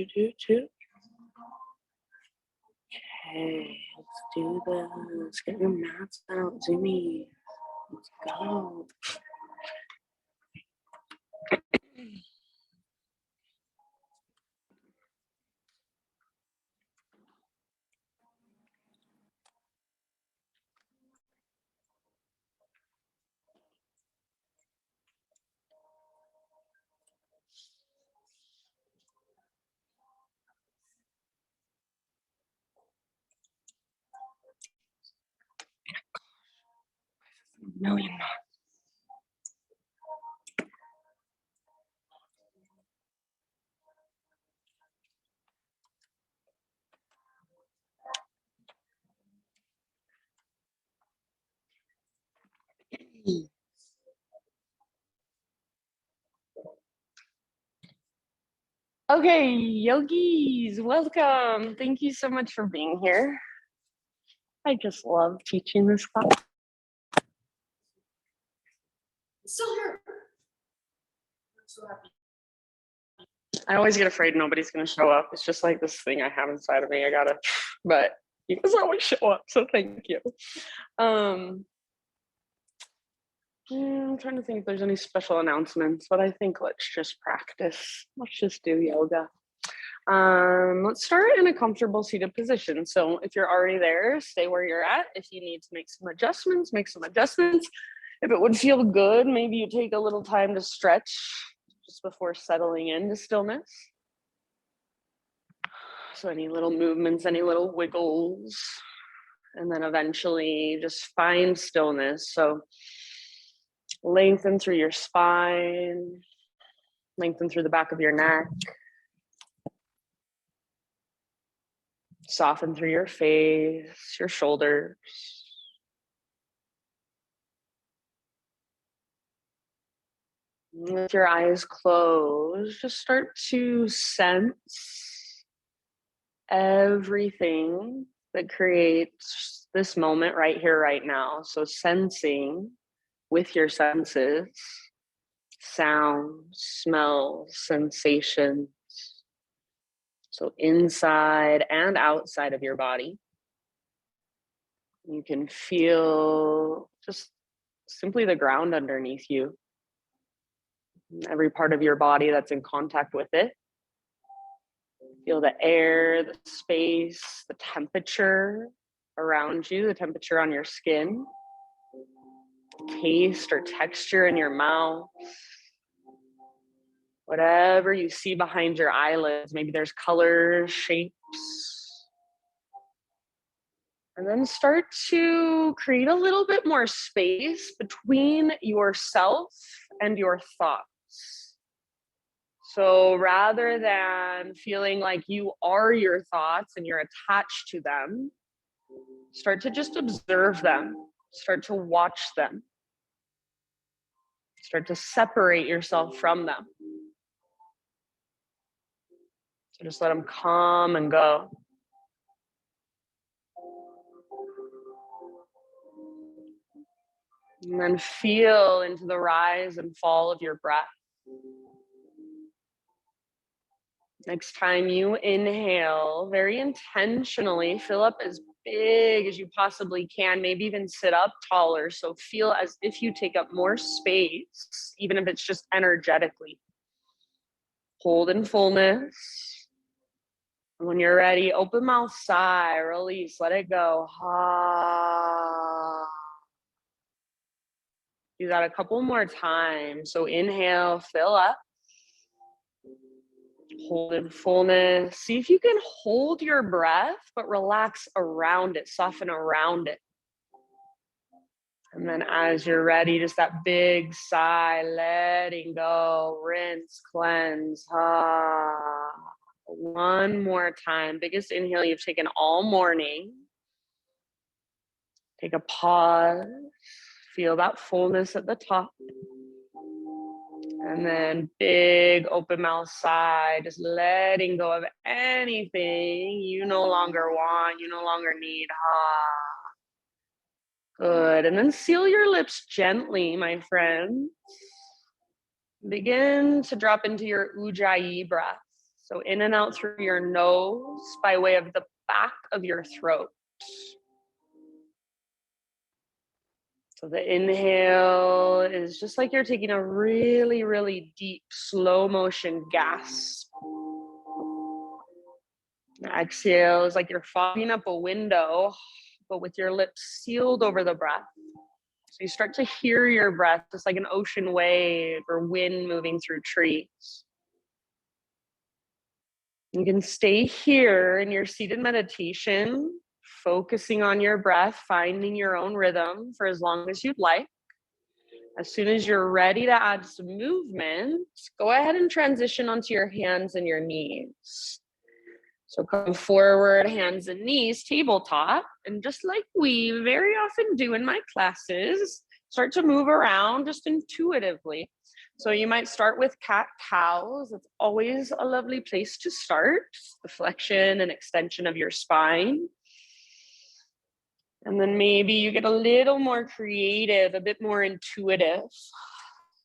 2. Okay, let's do this. Get your mats out, Jimmy. Let's go. No, you're not. Okay, yogis, welcome. Thank you so much for being here. I just love teaching this class. Still here. I'm so happy. I always get afraid nobody's gonna show up. It's just like this thing I have inside of me. But you guys always show up, so thank you. I'm trying to think if there's any special announcements, but I think let's just practice. Let's just do yoga. Let's start in a comfortable seated position. So if you're already there, stay where you're at. If you need to make some adjustments, make some adjustments. If it would feel good, maybe you take a little time to stretch just before settling into stillness. So any little movements, any little wiggles, and then eventually just find stillness. So lengthen through your spine, lengthen through the back of your neck. Soften through your face, your shoulders. With your eyes closed, just start to sense everything that creates this moment right here, right now. So sensing with your senses, sounds, smells, sensations. So inside and outside of your body. You can feel just simply the ground underneath you. Every part of your body that's in contact with it. Feel the air, the space, the temperature around you, the temperature on your skin, taste or texture in your mouth. Whatever you see behind your eyelids, maybe there's colors, shapes. And then start to create a little bit more space between yourself and your thoughts. So rather than feeling like you are your thoughts and you're attached to them, start to just observe them. Start to watch them. Start to separate yourself from them. So just let them come and go. And then feel into the rise and fall of your breath. Next time you inhale, very intentionally fill up as big as you possibly can, maybe even sit up taller. So feel as if you take up more space, even if it's just energetically. Hold in fullness. And when you're ready, open mouth, sigh, release, let it go. Do that a couple more times. So inhale, fill up. Hold in fullness. See if you can hold your breath, but relax around it, soften around it. And then as you're ready, just that big sigh, letting go, rinse, cleanse. One more time. Biggest inhale you've taken all morning. Take a pause. Feel that fullness at the top. And then big open mouth sigh, just letting go of anything you no longer want, you no longer need. Good. And then seal your lips gently, my friends. Begin to drop into your Ujjayi breath. So in and out through your nose by way of the back of your throat. So the inhale is just like you're taking a really, really deep, slow motion gasp. The exhale is like you're fogging up a window, but with your lips sealed over the breath. So you start to hear your breath just like an ocean wave or wind moving through trees. You can stay here in your seated meditation, focusing on your breath, finding your own rhythm for as long as you'd like. As soon as you're ready to add some movement, go ahead and transition onto your hands and your knees. So come forward, hands and knees, tabletop, and just like we very often do in my classes, start to move around just intuitively. So you might start with cat-cows. It's always a lovely place to start. The flexion and extension of your spine. And then maybe you get a little more creative, a bit more intuitive.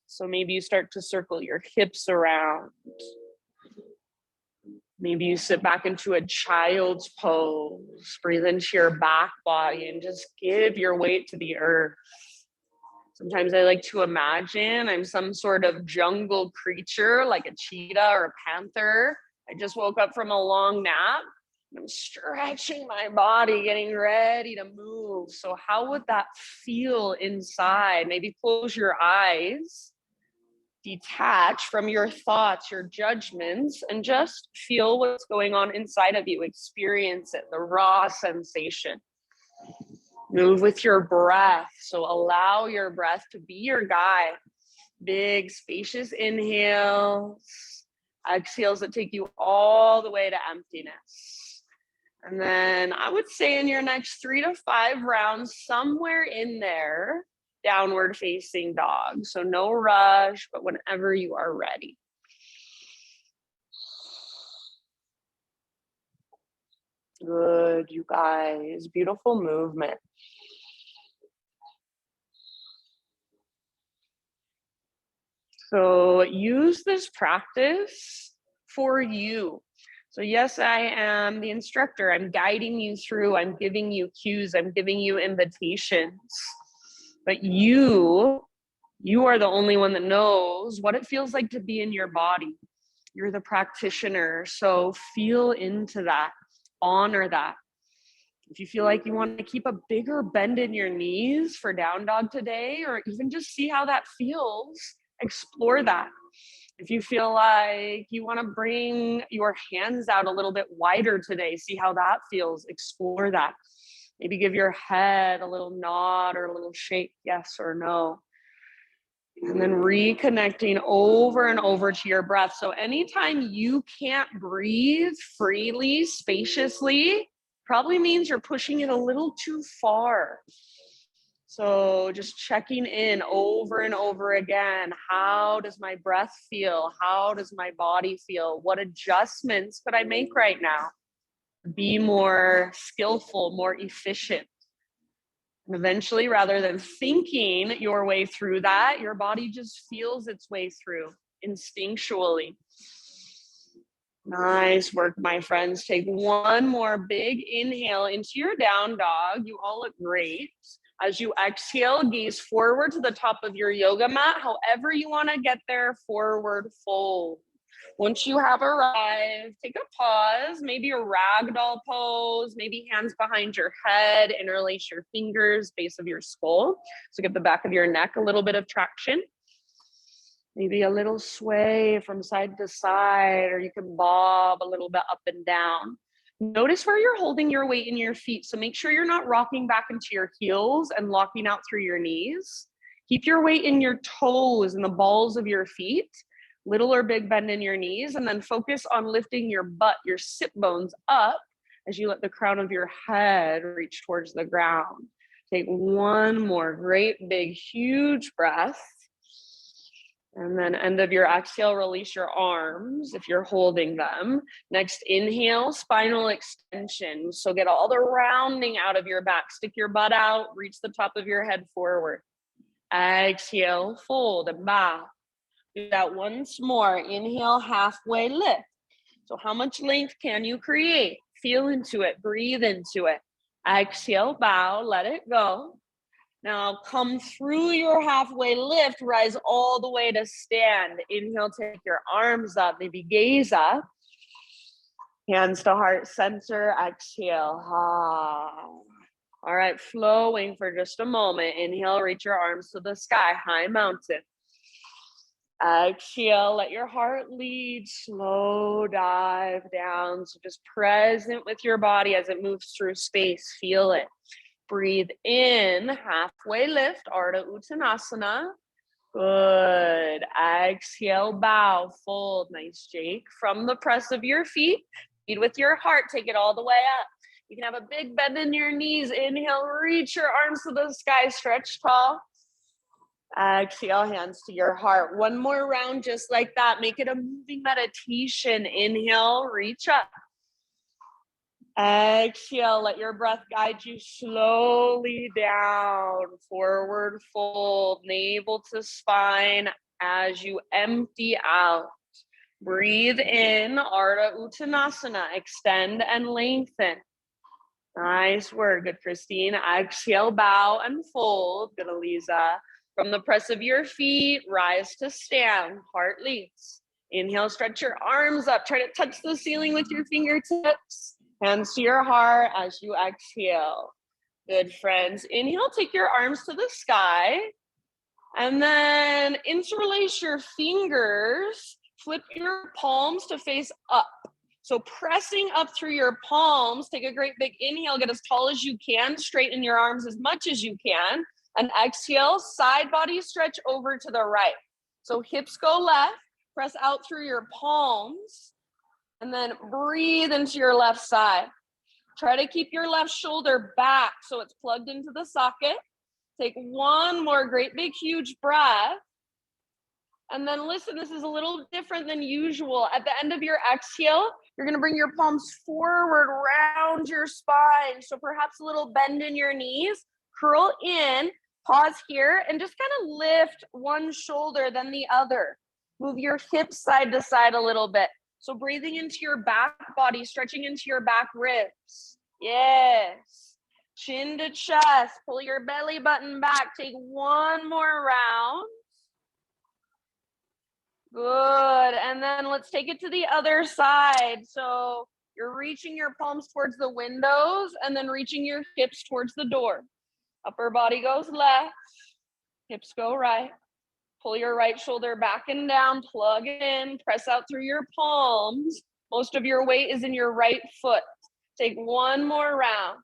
So maybe you start to circle your hips around. Maybe you sit back into a child's pose, breathe into your back body and just give your weight to the earth. Sometimes I like to imagine I'm some sort of jungle creature like a cheetah or a panther. I just woke up from a long nap. I'm stretching my body, getting ready to move. So how would that feel inside? Maybe close your eyes. Detach from your thoughts, your judgments, and just feel what's going on inside of you. Experience it, the raw sensation. Move with your breath. So allow your breath to be your guide. Big, spacious inhales, exhales that take you all the way to emptiness. And then I would say in your next 3 to 5 rounds, somewhere in there, downward facing dog. So no rush, but whenever you are ready. Good, you guys. Beautiful movement. So use this practice for you. So yes, I am the instructor. I'm guiding you through. I'm giving you cues. I'm giving you invitations. But you are the only one that knows what it feels like to be in your body. You're the practitioner. So feel into that, honor that. If you feel like you want to keep a bigger bend in your knees for down dog today, or even just see how that feels, explore that. If you feel like you want to bring your hands out a little bit wider today, see how that feels, explore that. Maybe give your head a little nod or a little shake, yes or no. And then reconnecting over and over to your breath. So anytime you can't breathe freely, spaciously, probably means you're pushing it a little too far. So just checking in over and over again. How does my breath feel? How does my body feel? What adjustments could I make right now? Be more skillful, more efficient. And eventually, rather than thinking your way through that, your body just feels its way through instinctually. Nice work, my friends. Take one more big inhale into your down dog. You all look great. As you exhale, gaze forward to the top of your yoga mat. However you want to get there, forward fold. Once you have arrived, take a pause, maybe a ragdoll pose, maybe hands behind your head, interlace your fingers, base of your skull. So give the back of your neck a little bit of traction. Maybe a little sway from side to side, or you can bob a little bit up and down. Notice where you're holding your weight in your feet. So make sure you're not rocking back into your heels and locking out through your knees. Keep your weight in your toes and the balls of your feet. Little or big bend in your knees, and then focus on lifting your butt, your sit bones up as you let the crown of your head reach towards the ground. Take one more great, big, huge breath. And then end of your exhale, release your arms if you're holding them. Next, inhale, spinal extension. So get all the rounding out of your back. Stick your butt out, reach the top of your head forward. Exhale, fold and bow. Do that once more. Inhale, halfway lift. So how much length can you create? Feel into it, breathe into it. Exhale, bow, let it go. Now come through your halfway lift, rise all the way to stand. Inhale, take your arms up, maybe gaze up. Hands to heart center, exhale. All right, flowing for just a moment. Inhale, reach your arms to the sky, high mountain. Exhale, let your heart lead, slow dive down. So just present with your body as it moves through space, feel it. Breathe in, halfway lift, Ardha Uttanasana. Good. Exhale, bow, fold. Nice, Jake. From the press of your feet, lead with your heart, take it all the way up. You can have a big bend in your knees. Inhale, reach your arms to the sky, stretch tall. Exhale, hands to your heart. One more round just like that. Make it a moving meditation. Inhale, reach up. Exhale, let your breath guide you slowly down. Forward fold, navel to spine as you empty out. Breathe in, Ardha Uttanasana. Extend and lengthen. Nice work. Good, Christine. Exhale, bow and fold. Good, Aliza. From the press of your feet, rise to stand. Heart leads. Inhale, stretch your arms up. Try to touch the ceiling with your fingertips. Hands to your heart as you exhale. Good, friends. Inhale, take your arms to the sky. And then interlace your fingers. Flip your palms to face up. So pressing up through your palms, take a great big inhale, get as tall as you can, straighten your arms as much as you can. And exhale, side body stretch over to the right. So hips go left, press out through your palms. And then breathe into your left side. Try to keep your left shoulder back so it's plugged into the socket. Take one more great big huge breath. And then listen, this is a little different than usual. At the end of your exhale, you're gonna bring your palms forward, round your spine. So perhaps a little bend in your knees, curl in, pause here, and just kind of lift one shoulder, then the other. Move your hips side to side a little bit. So breathing into your back body, stretching into your back ribs. Yes. Chin to chest, pull your belly button back. Take one more round. Good. And then let's take it to the other side. So you're reaching your palms towards the windows and then reaching your hips towards the door. Upper body goes left, hips go right. Pull your right shoulder back and down, plug in, press out through your palms. Most of your weight is in your right foot. Take one more round.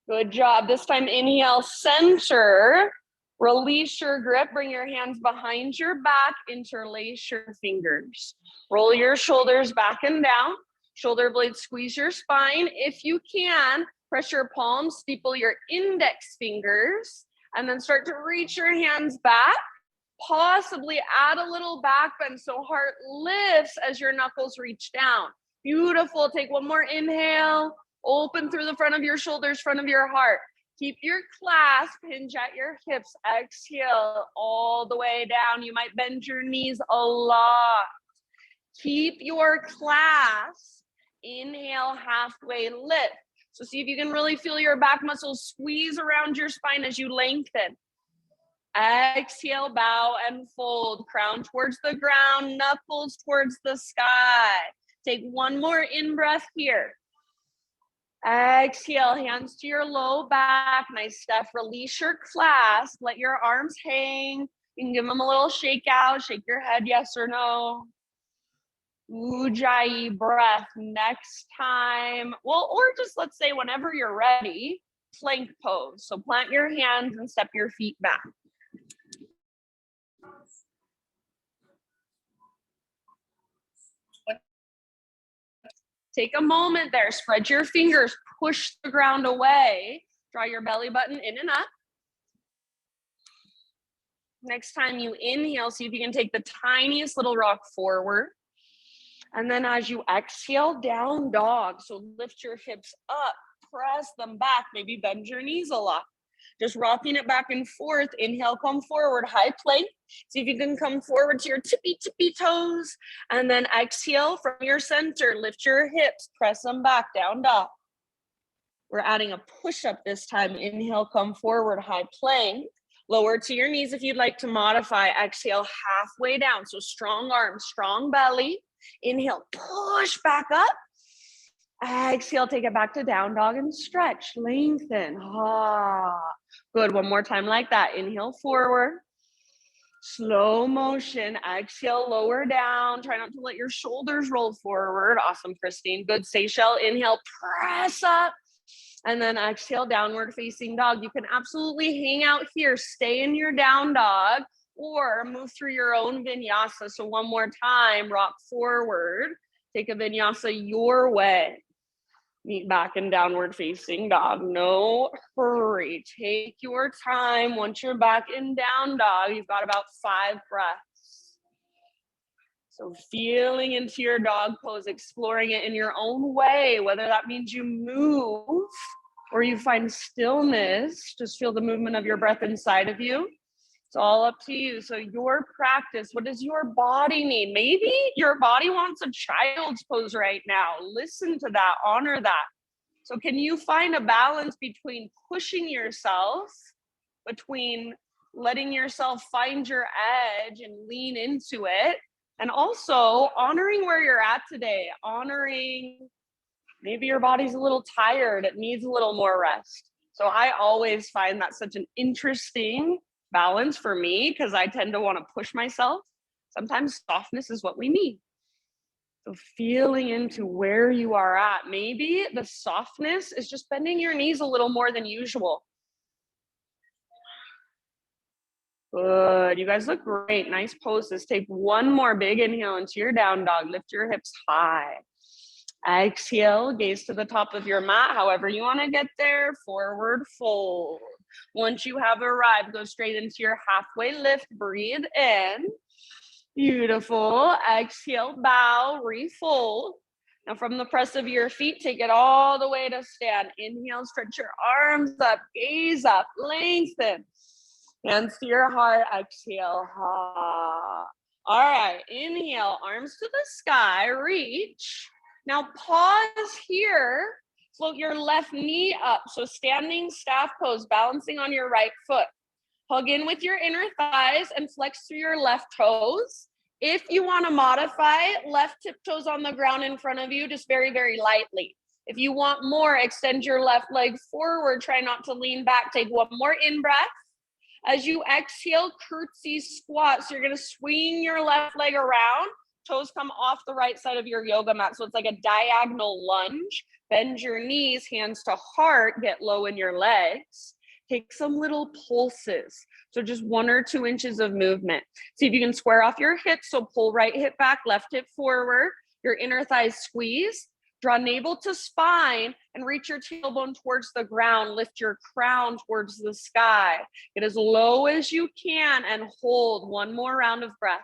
Good job. This time, inhale, center. Release your grip, bring your hands behind your back, interlace your fingers. Roll your shoulders back and down. Shoulder blades squeeze your spine. If you can, press your palms, steeple your index fingers. And then start to reach your hands back, possibly add a little back bend so heart lifts as your knuckles reach down. Beautiful. Take one more inhale. Open through the front of your shoulders, front of your heart. Keep your clasp, hinge at your hips. Exhale all the way down. You might bend your knees a lot. Keep your clasp. Inhale, halfway lift. So see if you can really feel your back muscles squeeze around your spine as you lengthen. Exhale, bow and fold. Crown towards the ground, knuckles towards the sky. Take one more in-breath here. Exhale, hands to your low back. Nice, Steph. Release your clasp. Let your arms hang. You can give them a little shake out. Shake your head, yes or no. Ujjayi breath. Next time, well, or just let's say whenever you're ready, plank pose. So plant your hands and step your feet back. Take a moment there, spread your fingers, push the ground away, draw your belly button in and up. Next time you inhale, see if you can take the tiniest little rock forward. And then as you exhale, down dog. So lift your hips up, press them back, maybe bend your knees a lot. Just rocking it back and forth. Inhale, come forward, high plank. See if you can come forward to your tippy toes. And then exhale from your center, lift your hips, press them back, down dog. We're adding a push-up this time. Inhale, come forward, high plank. Lower to your knees if you'd like to modify. Exhale, halfway down. So strong arms, strong belly. Inhale, push back up. Exhale, take it back to down dog and stretch, lengthen. Good, one more time like that. Inhale, forward. Slow motion, exhale, lower down. Try not to let your shoulders roll forward. Awesome, Christine. Good, Seychelles. Inhale, press up. And then exhale, downward facing dog. You can absolutely hang out here, stay in your down dog, or move through your own vinyasa. So one more time, rock forward. Take a vinyasa your way. Meet back in downward facing dog. No hurry. Take your time. Once you're back in down dog, you've got about 5 breaths. So feeling into your dog pose, exploring it in your own way, whether that means you move or you find stillness, just feel the movement of your breath inside of you. It's all up to you. So your practice, what does your body need? Maybe your body wants a child's pose right now. Listen to that, honor that. So can you find a balance between pushing yourself, between letting yourself find your edge and lean into it, and also honoring where you're at today, honoring maybe your body's a little tired, it needs a little more rest. So I always find that such an interesting balance for me because I tend to want to push myself. Sometimes softness is what we need. So feeling into where you are at. Maybe the softness is just bending your knees a little more than usual. Good. You guys look great. Nice poses. Take one more big inhale into your down dog. Lift your hips high. Exhale, gaze to the top of your mat. However you want to get there. Forward fold. Once you have arrived, go straight into your halfway lift. Breathe in. Beautiful. Exhale, bow, refold. Now from the press of your feet, take it all the way to stand. Inhale, stretch your arms up, gaze up, lengthen. Hands to your heart, exhale. All right, inhale, arms to the sky, reach. Now pause here, float your left knee up. So standing staff pose, balancing on your right foot. Hug in with your inner thighs and flex through your left toes. If you want to modify, left tiptoes on the ground in front of you, just very, very lightly. If you want more, extend your left leg forward. Try not to lean back. Take one more in-breath. As you exhale, curtsy squat. So you're going to swing your left leg around. Toes come off the right side of your yoga mat. So it's like a diagonal lunge. Bend your knees, hands to heart. Get low in your legs. Take some little pulses. So just 1 or 2 inches of movement. See if you can square off your hips. So pull right hip back, left hip forward. Your inner thighs squeeze. Draw navel to spine and reach your tailbone towards the ground. Lift your crown towards the sky. Get as low as you can and hold 1 more round of breath.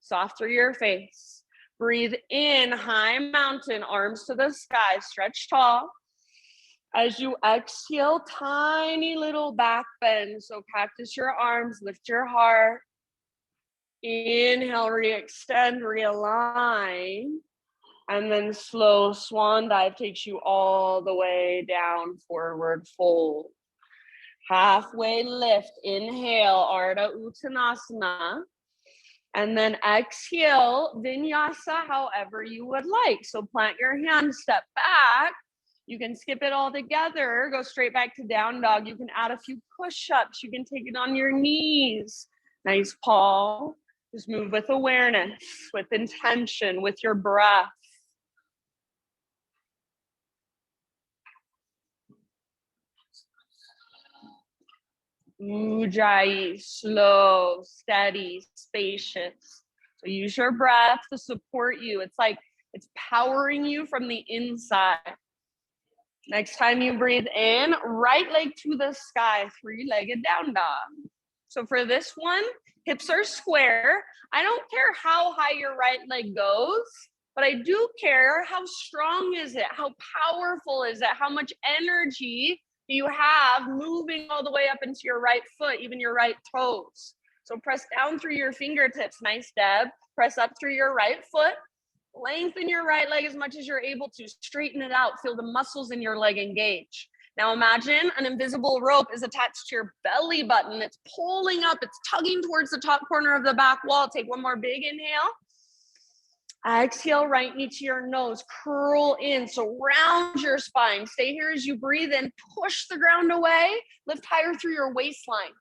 Soft through your face. Breathe in, high mountain, arms to the sky, stretch tall. As you exhale, tiny little back bend. So cactus your arms, lift your heart. Inhale, re-extend, realign. And then slow swan dive takes you all the way down, forward fold. Halfway lift, inhale, Ardha Uttanasana. And then exhale, vinyasa however you would like. So plant your hands, step back. You can skip it all together, go straight back to down dog. You can add a few push-ups. You can take it on your knees. Nice, Paul. Just move with awareness, with intention, with your breath. Ujjayi, slow, steady, spacious. So use your breath to support you. It's like it's powering you from the inside. Next time you breathe in, right leg to the sky, 3-legged down dog. So for this one, hips are square. I don't care how high your right leg goes, but I do care how strong is it? How powerful is it? How much energy you have moving all the way up into your right foot, even your right toes. So press down through your fingertips. Nice, Deb. Press up through your right foot. Lengthen your right leg as much as you're able to. Straighten it out. Feel the muscles in your leg engage. Now imagine an invisible rope is attached to your belly button. It's pulling up. It's tugging towards the top corner of the back wall. Take one more big inhale. Exhale, right knee to your nose. Curl in. So round your spine. Stay here as you breathe in. Push the ground away. Lift higher through your waistline.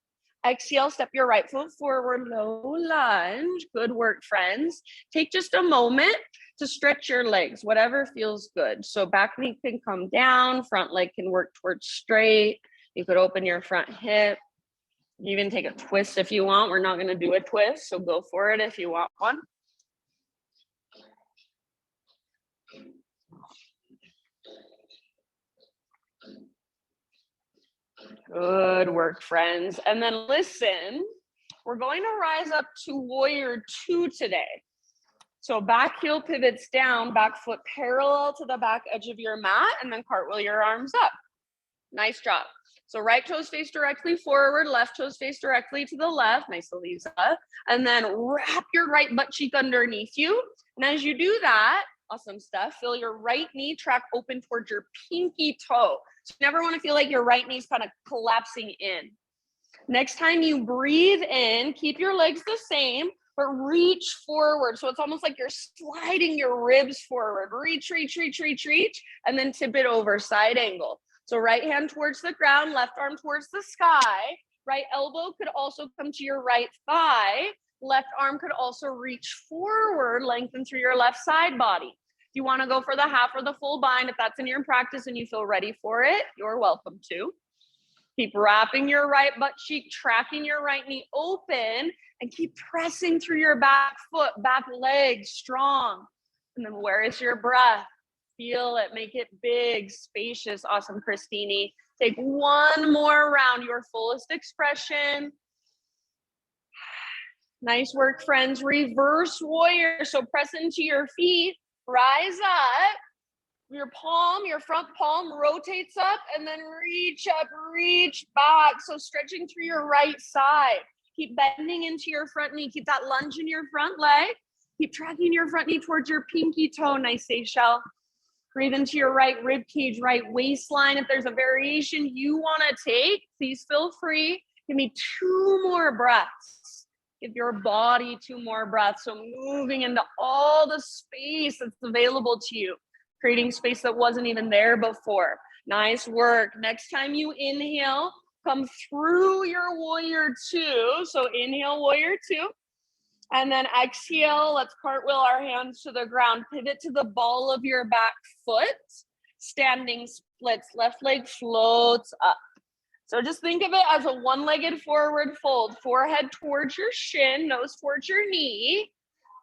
Exhale, step your right foot forward, low lunge. Good work, friends. Take just a moment to stretch your legs, whatever feels good. So back knee can come down, front leg can work towards straight. You could open your front hip. You even take a twist if you want. We're not going to do a twist, so go for it if you want one. Good work, friends. And then listen, we're going to rise up to warrior 2 today. So back heel pivots down, back foot parallel to the back edge of your mat, and then cartwheel your arms up. Nice job. So right toes face directly forward, left toes face directly to the left. Nice, Elisa. And then wrap your right butt cheek underneath you. And as you do that, awesome stuff. Feel your right knee track open towards your pinky toe. So you never want to feel like your right knee's kind of collapsing in. Next time you breathe in, keep your legs the same, but reach forward. So it's almost like you're sliding your ribs forward. Reach, reach, reach, reach, reach, and then tip it over, side angle. So right hand towards the ground, left arm towards the sky. Right elbow could also come to your right thigh. Left arm could also reach forward, lengthen through your left side body. If you want to go for the half or the full bind, if that's in your practice and you feel ready for it, you're welcome to. Keep wrapping your right butt cheek, tracking your right knee open, and keep pressing through your back foot, back leg strong. And then where is your breath? Feel it, make it big, spacious. Awesome, Christine. Take one more round, your fullest expression. Nice work, friends. Reverse warrior. So press into your feet, rise up. Your palm, your front palm rotates up and then reach up, reach back. So stretching through your right side. Keep bending into your front knee. Keep that lunge in your front leg. Keep tracking your front knee towards your pinky toe. Nice, Seychelle. Breathe into your right rib cage, right waistline. If there's a variation you want to take, please feel free. Give me 2 more breaths. Give your body 2 more breaths. So moving into all the space that's available to you. Creating space that wasn't even there before. Nice work. Next time you inhale, come through your warrior 2. So inhale, warrior 2. And then exhale, let's cartwheel our hands to the ground. Pivot to the ball of your back foot. Standing splits. Left leg floats up. So just think of it as a one-legged forward fold. Forehead towards your shin, nose towards your knee.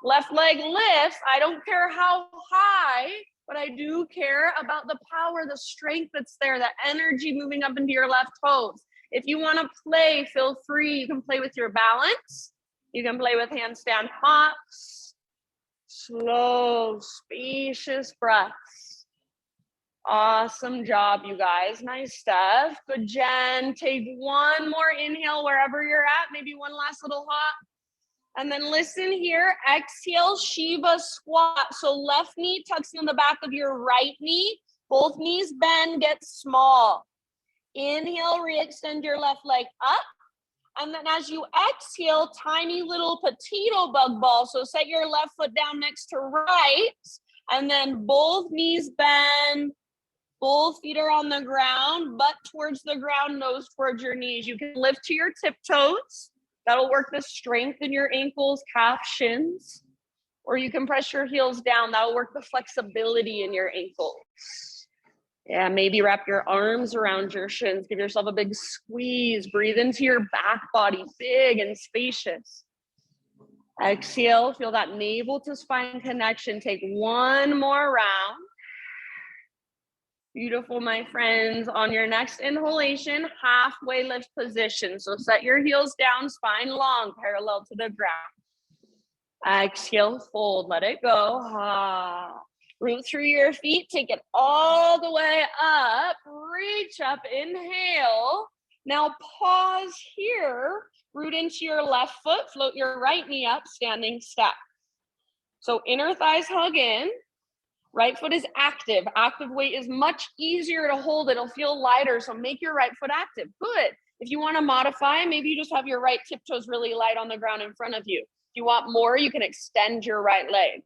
Left leg lifts. I don't care how high, but I do care about the power, the strength that's there, the energy moving up into your left toes. If you want to play, feel free. You can play with your balance. You can play with handstand hops. Slow, spacious breaths. Awesome job, you guys. Nice stuff. Good, Jen. Take one more inhale wherever you're at. Maybe one last little hop. And then listen here, exhale, Shiva squat. So left knee tucks in the back of your right knee. Both knees bend, get small. Inhale, re-extend your left leg up. And then as you exhale, tiny little petito bug ball. So set your left foot down next to right. And then both knees bend. Both feet are on the ground, butt towards the ground, nose towards your knees. You can lift to your tiptoes. That'll work the strength in your ankles, calf, shins. Or you can press your heels down. That'll work the flexibility in your ankles. Yeah, maybe wrap your arms around your shins. Give yourself a big squeeze. Breathe into your back body, big and spacious. Exhale, feel that navel to spine connection. Take one more round. Beautiful, my friends. On your next inhalation, halfway lift position. So set your heels down, spine long, parallel to the ground. Exhale, fold, let it go. Root through your feet, take it all the way up. reach up, inhale. Now pause here, root into your left foot, float your right knee up, standing step. So inner thighs hug in, right foot is active. Active weight is much easier to hold. It'll feel lighter, so make your right foot active. Good. If you want to modify, maybe you just have your right tiptoes really light on the ground in front of you. If you want more, you can extend your right leg.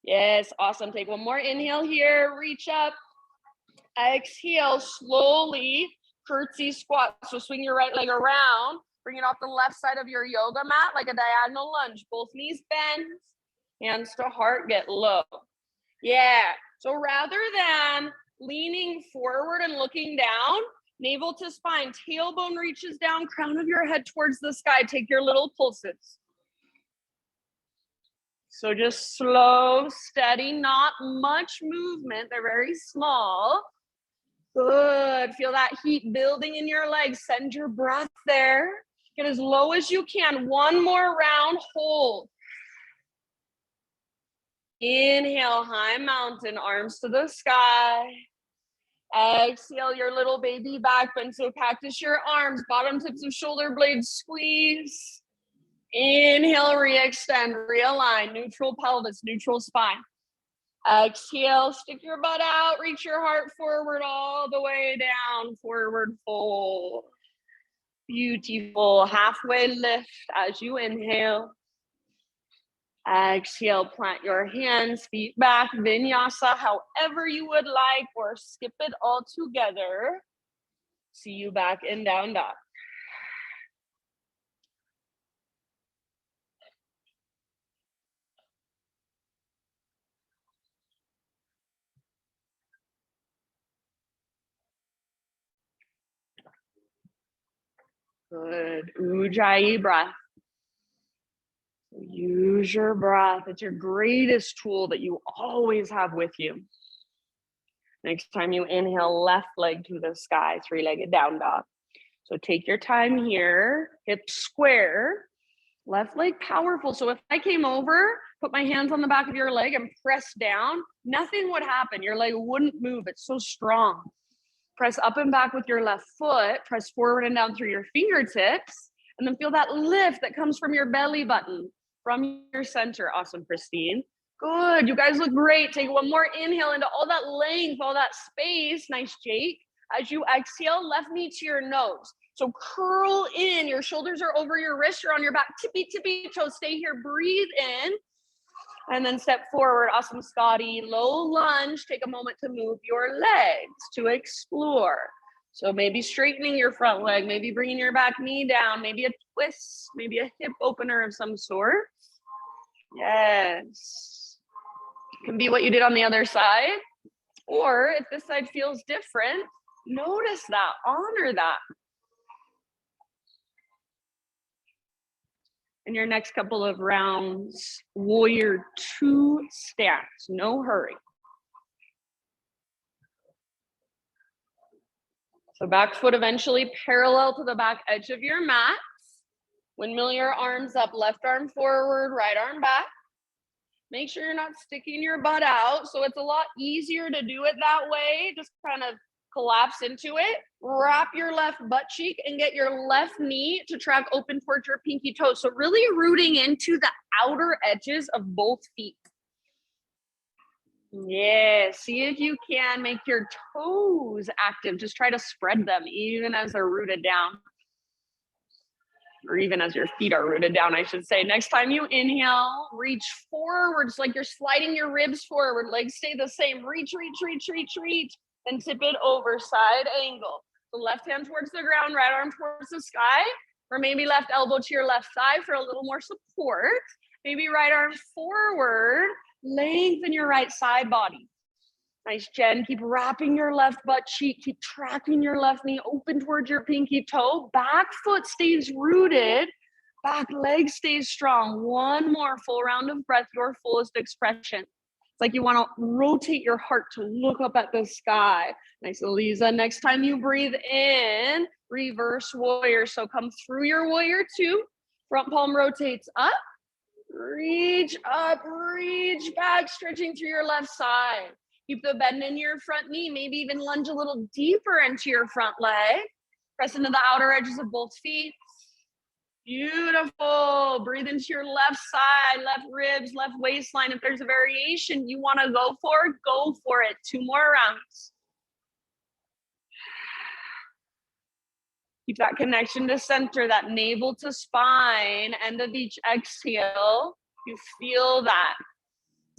Yes, awesome. Take one more inhale here, reach up. Exhale, slowly, curtsy squat. So swing your right leg around, bring it off the left side of your yoga mat like a diagonal lunge. Both knees bend, hands to heart, get low. Yeah, so rather than leaning forward and looking down, navel to spine, tailbone reaches down, crown of your head towards the sky. Take your little pulses. So just slow, steady, not much movement. They're very small. Good. Feel that heat building in your legs. Send your breath there. Get as low as you can. One more round. Hold. Inhale, high mountain, arms to the sky. Exhale, your little baby back bend. So cactus your arms, bottom tips of shoulder blades squeeze. Inhale, re-extend, realign, neutral pelvis, neutral spine. Exhale, stick your butt out, reach your heart forward all the way down, forward fold. Beautiful, halfway lift as you inhale. Exhale, plant your hands, feet back, vinyasa, however you would like, or skip it all together. See you back in down dog. Good, Ujjayi breath. Use your breath. It's your greatest tool that you always have with you. Next time you inhale, left leg to the sky, three-legged down dog. So take your time here, hips square, left leg powerful. So if I came over, put my hands on the back of your leg and press down, nothing would happen. Your leg wouldn't move. It's so strong. Press up and back with your left foot, press forward and down through your fingertips, and then feel that lift that comes from your belly button, from your center. Awesome, Christine. Good, you guys look great. Take one more inhale into all that length, all that space. Nice, Jake. As you exhale, left knee to your nose. So curl in, your shoulders are over your wrist, you're on your back, tippy toes. Stay here, breathe in, and then step forward. Awesome, Scotty. Low lunge, take a moment to move your legs to explore. So maybe straightening your front leg, maybe bringing your back knee down, maybe a twist, maybe a hip opener of some sort. Yes. Can be what you did on the other side. Or if this side feels different, notice that, honor that. In your next couple of rounds, warrior 2 stance, no hurry. So back foot eventually parallel to the back edge of your mat. Windmill your arms up, left arm forward, right arm back. Make sure you're not sticking your butt out. So it's a lot easier to do it that way. Just kind of collapse into it. Wrap your left butt cheek and get your left knee to track open towards your pinky toe. So really rooting into the outer edges of both feet. Yeah, see if you can make your toes active. Just try to spread them even as they're rooted down. Or even as your feet are rooted down, I should say. Next time you inhale, reach forward. It's like you're sliding your ribs forward. Legs stay the same. Reach, then tip it over, side angle. The left hand towards the ground, right arm towards the sky, or maybe left elbow to your left thigh for a little more support. Maybe right arm forward, lengthen your right side body. Nice, Jen. Keep wrapping your left butt cheek. Keep tracking your left knee open towards your pinky toe. Back foot stays rooted. Back leg stays strong. One more full round of breath, your fullest expression. It's like you want to rotate your heart to look up at the sky. Nice, Eliza. Next time you breathe in, reverse warrior. So come through your warrior 2. Front palm rotates up. Reach up, reach back, stretching through your left side. Keep the bend in your front knee, maybe even lunge a little deeper into your front leg. Press into the outer edges of both feet. Beautiful. Breathe into your left side, left ribs, left waistline. If there's a variation you want to go for it. 2 more rounds. Keep that connection to center, that navel to spine. End of each exhale. You feel that.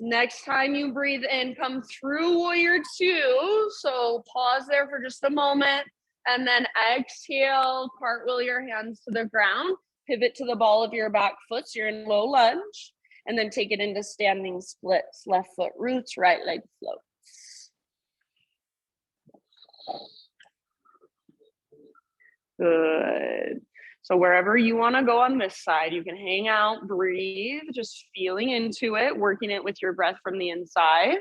Next time you breathe in, come through warrior 2. So pause there for just a moment. And then exhale, cartwheel your hands to the ground. Pivot to the ball of your back foot. So you're in low lunge. And then take it into standing splits. Left foot roots, right leg floats. Good. So wherever you want to go on this side, you can hang out, breathe, just feeling into it, working it with your breath from the inside.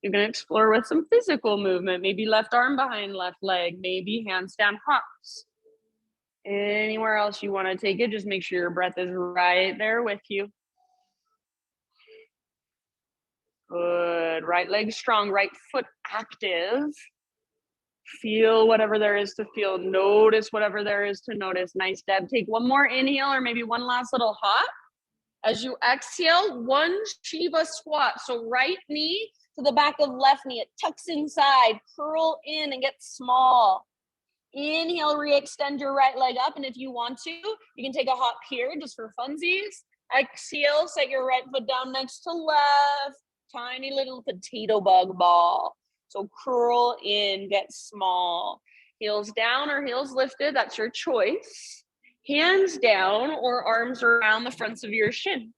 You can explore with some physical movement, maybe left arm behind left leg, maybe handstand hops. Anywhere else you want to take it, just make sure your breath is right there with you. Good. Right leg strong, right foot active. Feel whatever there is to feel. Notice whatever there is to notice. Nice, Deb. Take one more inhale or maybe one last little hop. As you exhale, 1 Shiva squat. So right knee to the back of left knee. It tucks inside. Curl in and get small. Inhale, re-extend your right leg up. And if you want to, you can take a hop here just for funsies. Exhale, set your right foot down next to left. Tiny little potato bug ball. So curl in, get small. Heels down or heels lifted, that's your choice. Hands down or arms around the fronts of your shins.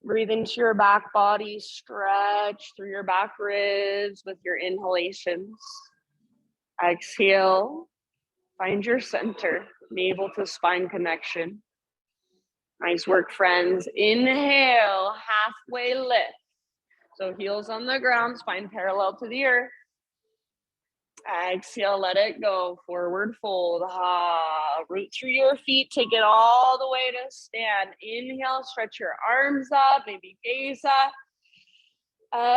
Breathe into your back body, stretch through your back ribs with your inhalations. Exhale, find your center, navel to spine connection. Nice work, friends. Inhale, halfway lift. So heels on the ground, spine parallel to the earth. Exhale, let it go. Forward fold. Root through your feet. Take it all the way to stand. Inhale, stretch your arms up, maybe gaze up.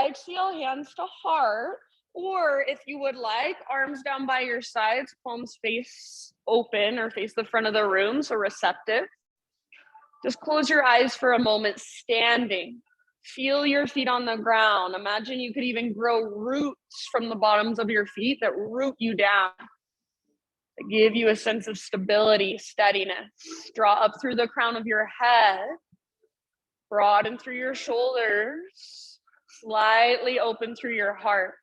Exhale, hands to heart. Or if you would like, arms down by your sides, palms face open or face the front of the room, so receptive. Just close your eyes for a moment, standing. Feel your feet on the ground. Imagine you could even grow roots from the bottoms of your feet that root you down. That give you a sense of stability, steadiness. Draw up through the crown of your head. Broaden through your shoulders. Slightly open through your heart.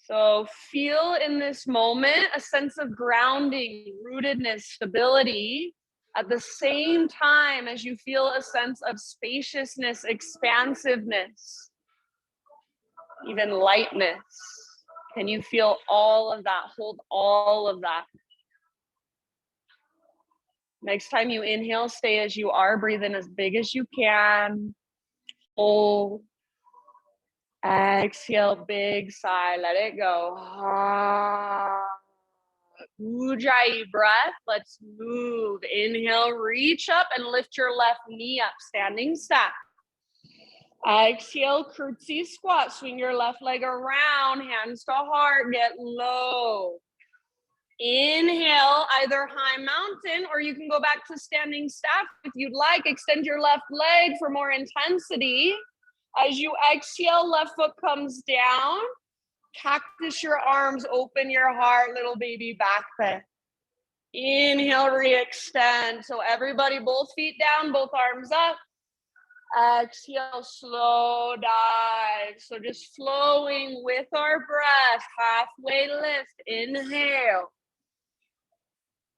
So feel in this moment a sense of grounding, rootedness, stability. At the same time as you feel a sense of spaciousness, expansiveness, even lightness. Can you feel all of that? Hold all of that. Next time you inhale, stay as you are. Breathe in as big as you can. Hold. Exhale, big sigh. Let it go. Ujjayi breath. Let's move. Inhale, reach up and lift your left knee up, standing stack. Exhale, curtsy squat. Swing your left leg around, hands to heart, get low. Inhale, either high mountain or you can go back to standing stack if you'd like. Extend your left leg for more intensity. As you exhale, left foot comes down. Cactus your arms, open your heart, little baby back bend. Inhale, re-extend. So everybody, both feet down, both arms up. Exhale, slow dive. So just flowing with our breath, halfway lift. Inhale.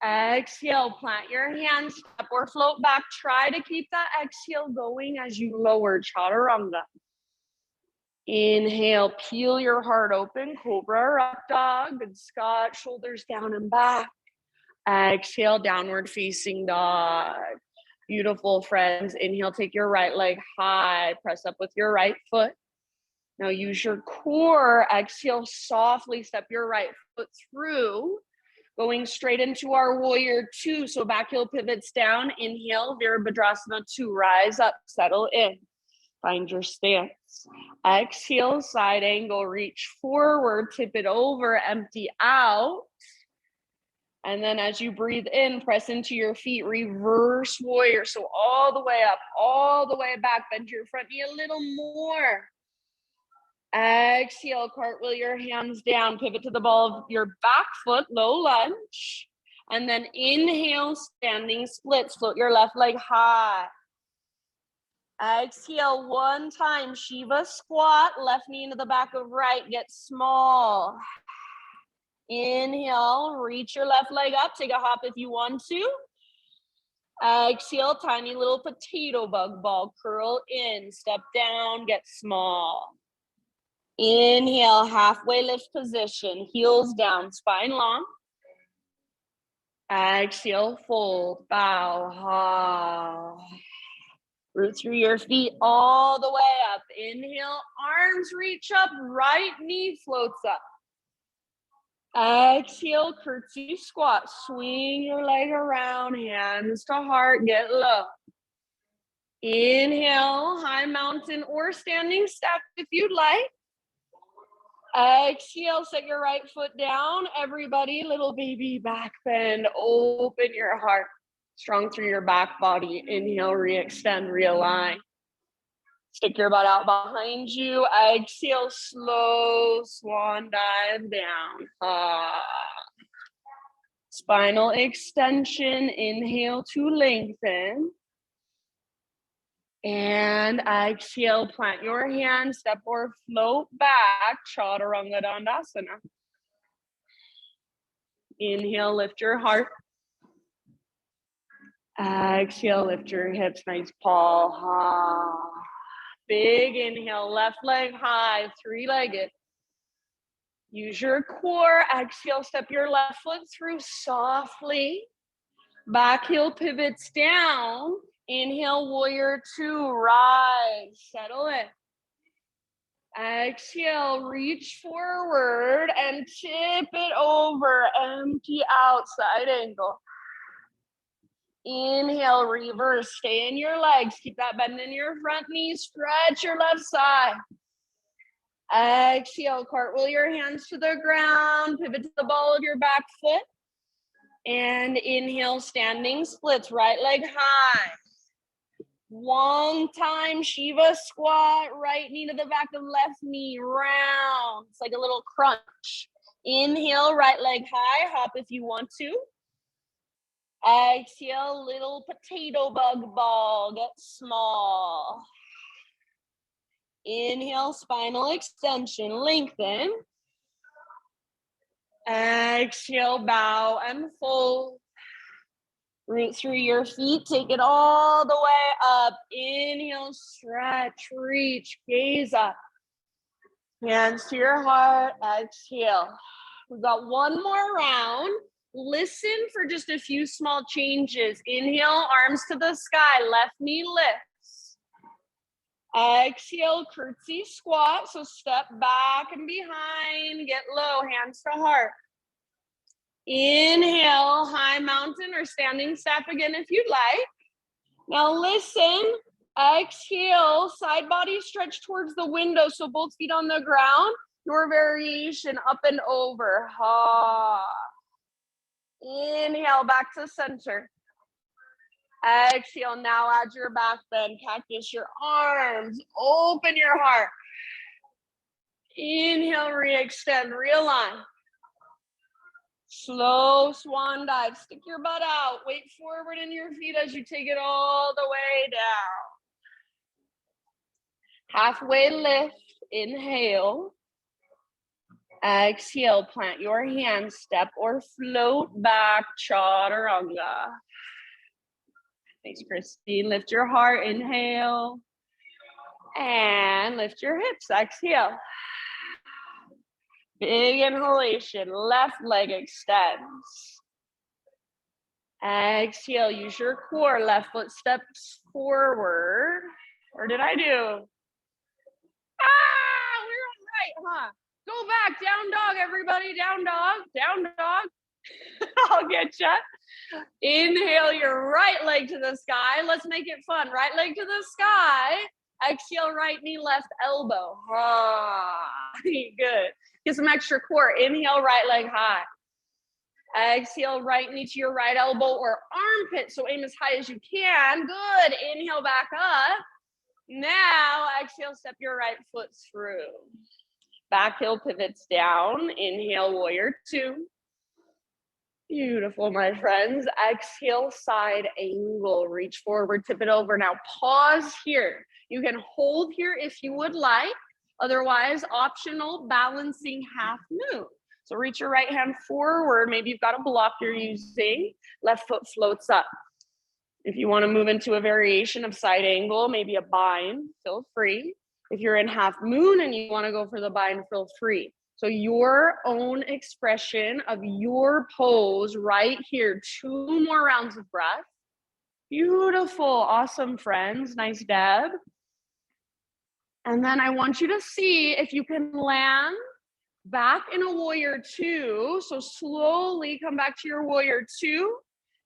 Exhale, plant your hands, step or float back. Try to keep that exhale going as you lower, chaturanga. Inhale, peel your heart open, cobra or up dog, good Scott, shoulders down and back. Exhale, downward facing dog. Beautiful, friends. Inhale, take your right leg high, press up with your right foot. Now use your core. Exhale, softly step your right foot through, going straight into our warrior 2. So back heel pivots down. Inhale, Virabhadrasana 2, rise up, settle in. Find your stance. Exhale, side angle, reach forward, tip it over, empty out. And then as you breathe in, press into your feet, reverse warrior. So all the way up, all the way back, bend your front knee a little more. Exhale, cartwheel your hands down, pivot to the ball of your back foot, low lunge. And then inhale, standing splits, float your left leg high. Exhale, one time, Shiva squat, left knee into the back of right, get small. Inhale, reach your left leg up, take a hop if you want to. Exhale, tiny little potato bug ball, curl in, step down, get small. Inhale, halfway lift position, heels down, spine long. Exhale, fold, bow, ha. Root through your feet all the way up. Inhale, arms reach up, right knee floats up. Exhale, curtsy squat. Swing your leg around, hands to heart, get low. Inhale, high mountain or standing step if you'd like. Exhale, set your right foot down. Everybody, little baby back bend. Open your heart. Strong through your back body. Inhale, re-extend, realign. Stick your butt out behind you. Exhale, slow swan dive down. Spinal extension. Inhale to lengthen. And exhale, plant your hand, step or float back. Chaturanga Dandasana. Inhale, lift your heart. Exhale, lift your hips, nice paw. Ha. Big inhale, left leg high, three-legged. Use your core. Exhale, step your left foot through softly. Back heel pivots down. Inhale, warrior two, rise, settle in. Exhale, reach forward and tip it over, empty out, side angle. Inhale, reverse, stay in your legs, keep that bend in your front knee, stretch your left side. Exhale, cartwheel your hands to the ground, pivot to the ball of your back foot. And inhale, standing splits, right leg high. One time, Shiva squat, right knee to the back of left knee, round. It's like a little crunch. Inhale, right leg high, hop if you want to. Exhale, little potato bug ball, get small. Inhale, spinal extension, lengthen. Exhale, bow and fold. Root through your feet, take it all the way up. Inhale, stretch, reach, gaze up. Hands to your heart, exhale. We've got one more round. Listen for just a few small changes. Inhale, arms to the sky, left knee lifts. Exhale, curtsy squat. So step back and behind, get low, hands to heart. Inhale, high mountain or standing step again if you'd like. Now listen, exhale, side body stretch towards the window, so both feet on the ground. Your variation, up and over. Ha. Inhale, back to center. Exhale, now add your back bend, cactus your arms, open your heart. Inhale, re-extend, realign. Slow swan dive, stick your butt out, weight forward in your feet as you take it all the way down. Halfway lift, inhale. Exhale, plant your hands, step or float back, chaturanga. Thanks, Christine. Lift your heart, inhale. And lift your hips, exhale. Big inhalation, left leg extends. Exhale, use your core, left foot steps forward. Or did I do? We're on right, huh? Go back, down dog, everybody, down dog, down dog. I'll get you. Inhale your right leg to the sky. Let's make it fun. Right leg to the sky. Exhale, right knee, left elbow. Good. Get some extra core. Inhale, right leg high. Exhale, right knee to your right elbow or armpit. So aim as high as you can. Good. Inhale, back up. Now, exhale, step your right foot through. Back heel pivots down. Inhale, warrior two. Beautiful, my friends. Exhale, side angle. Reach forward, tip it over. Now, pause here. You can hold here if you would like. Otherwise, optional, balancing half moon. So reach your right hand forward. Maybe you've got a block you're using. Left foot floats up. If you want to move into a variation of side angle, maybe a bind, feel free. If you're in half moon and you want to go for the bind, feel free. So your own expression of your pose right here. 2 more rounds of breath. Beautiful, awesome, friends. Nice, Deb. And then I want you to see if you can land back in a warrior two. So slowly come back to your warrior two,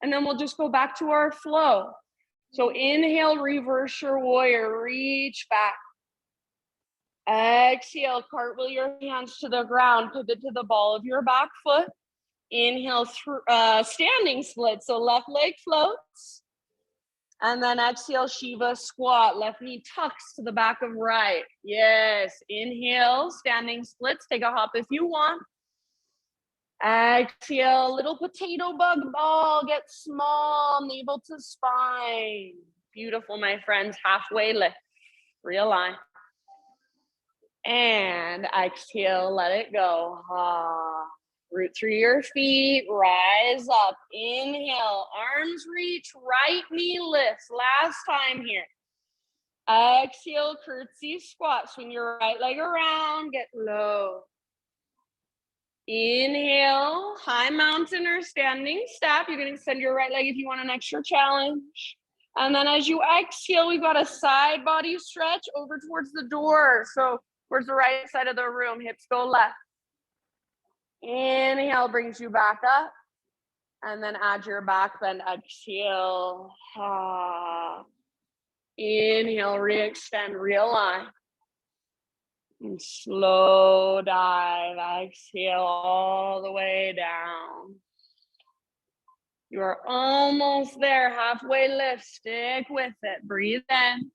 and then we'll just go back to our flow. So inhale, reverse your warrior, reach back. Exhale, cartwheel your hands to the ground, pivot to the ball of your back foot. Inhale, standing split, so left leg floats. And then exhale, Shiva squat, left knee tucks to the back of right. Yes, inhale, standing splits, take a hop if you want. Exhale, little potato bug ball, get small, navel to spine. Beautiful, my friends, halfway lift, realign. And exhale, let it go. Root through your feet, rise up, inhale, arms reach, right knee lifts. Last time here. Exhale, curtsy squat, swing your right leg around, get low. Inhale, high mountain or standing step. You're gonna extend your right leg if you want an extra challenge. And then as you exhale, we've got a side body stretch over towards the door. So towards the right side of the room, hips go left. Inhale brings you back up. And then add your back bend, exhale. Inhale, re-extend, realign. And slow dive, exhale all the way down. You are almost there, halfway lift, stick with it, breathe in.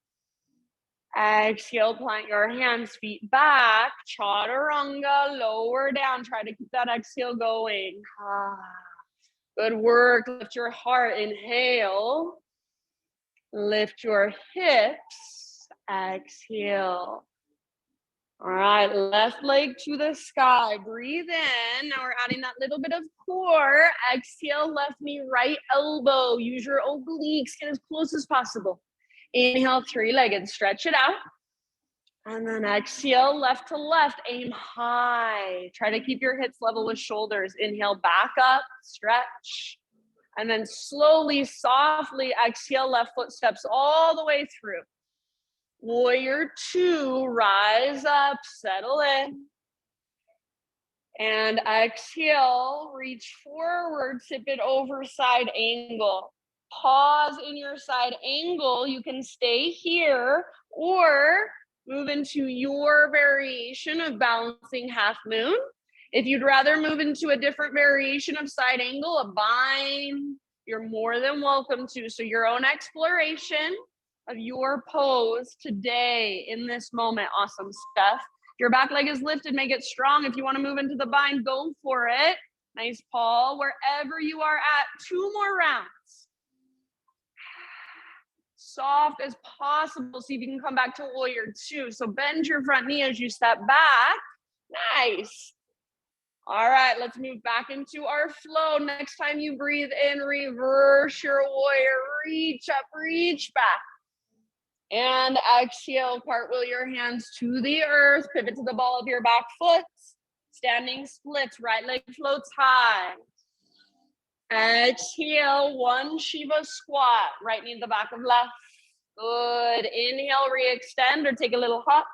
Exhale, plant your hands, feet back, chaturanga, lower down, try to keep that exhale going. Good work, lift your heart, inhale. Lift your hips, exhale. All right, left leg to the sky, breathe in. Now we're adding that little bit of core. Exhale, left knee, right elbow. Use your obliques, get as close as possible. Inhale, three-legged, stretch it out. And then exhale, left to left, aim high. Try to keep your hips level with shoulders. Inhale, back up, stretch. And then slowly, softly exhale, left foot steps all the way through. Warrior two, rise up, settle in. And exhale, reach forward, tip it over, side angle. Pause in your side angle. You can stay here or move into your variation of balancing half moon. If you'd rather move into a different variation of side angle, a bind, you're more than welcome to. So your own exploration of your pose today in this moment. Awesome stuff. If your back leg is lifted, make it strong. If you want to move into the bind, go for it. Nice, Paul. Wherever you are at, 2 more rounds. Soft as possible. See if you can come back to warrior two. So bend your front knee as you step back. Nice. All right, let's move back into our flow. Next time you breathe in, reverse your warrior. Reach up, reach back. And exhale, cartwheel your hands to the earth. Pivot to the ball of your back foot. Standing splits, right leg floats high. Exhale, one Shiva squat. Right knee to the back of left. Good. Inhale, re-extend or take a little hop.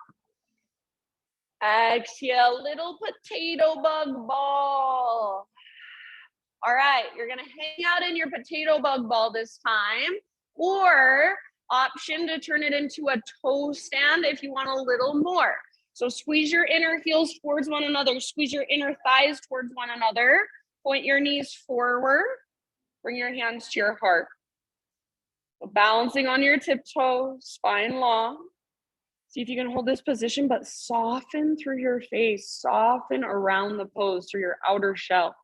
Exhale, little potato bug ball. All right, you're gonna hang out in your potato bug ball this time, or Option to turn it into a toe stand if you want a little more. So squeeze your inner heels towards one another. Squeeze your inner thighs towards one another. Point your knees forward. Bring your hands to your heart. So balancing on your tiptoes, spine long. See if you can hold this position, but soften through your face. Soften around the pose through your outer shell.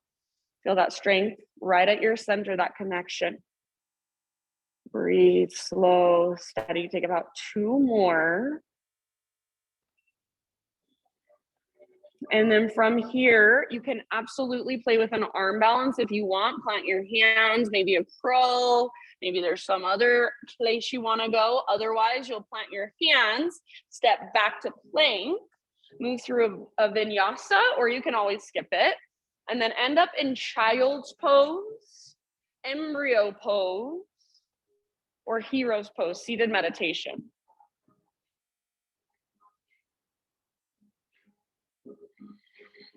Feel that strength right at your center, that connection. Breathe slow, steady. Take about 2 more. And then from here, you can absolutely play with an arm balance if you want. Plant your hands, maybe a crow. Maybe there's some other place you want to go. Otherwise, you'll plant your hands, step back to plank, move through a vinyasa, or you can always skip it, and then end up in child's pose, embryo pose, or hero's pose, seated meditation.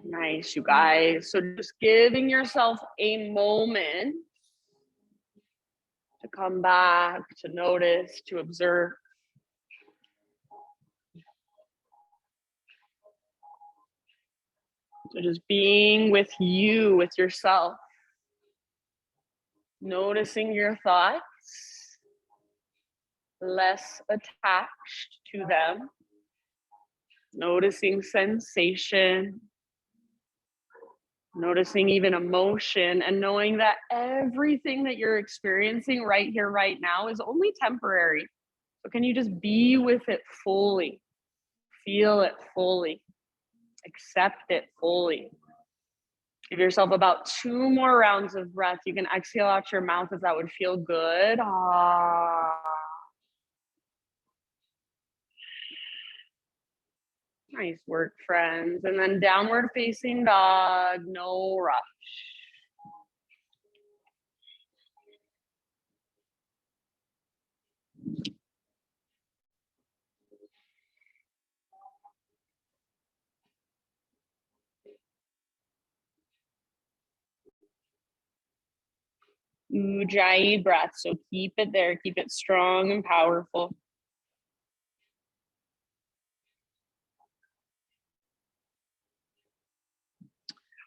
Nice, you guys. So just giving yourself a moment to come back, to notice, to observe. So just being with you, with yourself. Noticing your thoughts, less attached to them. Noticing sensation. Noticing even emotion, and knowing that everything that you're experiencing right here, right now is only temporary. So can you just be with it fully? Feel it fully. Accept it fully. Give yourself about 2 more rounds of breath. You can exhale out your mouth if that would feel good. Ah. Nice work, friends. And then downward facing dog, no rush. Ujjayi breath. So keep it there. Keep it strong and powerful.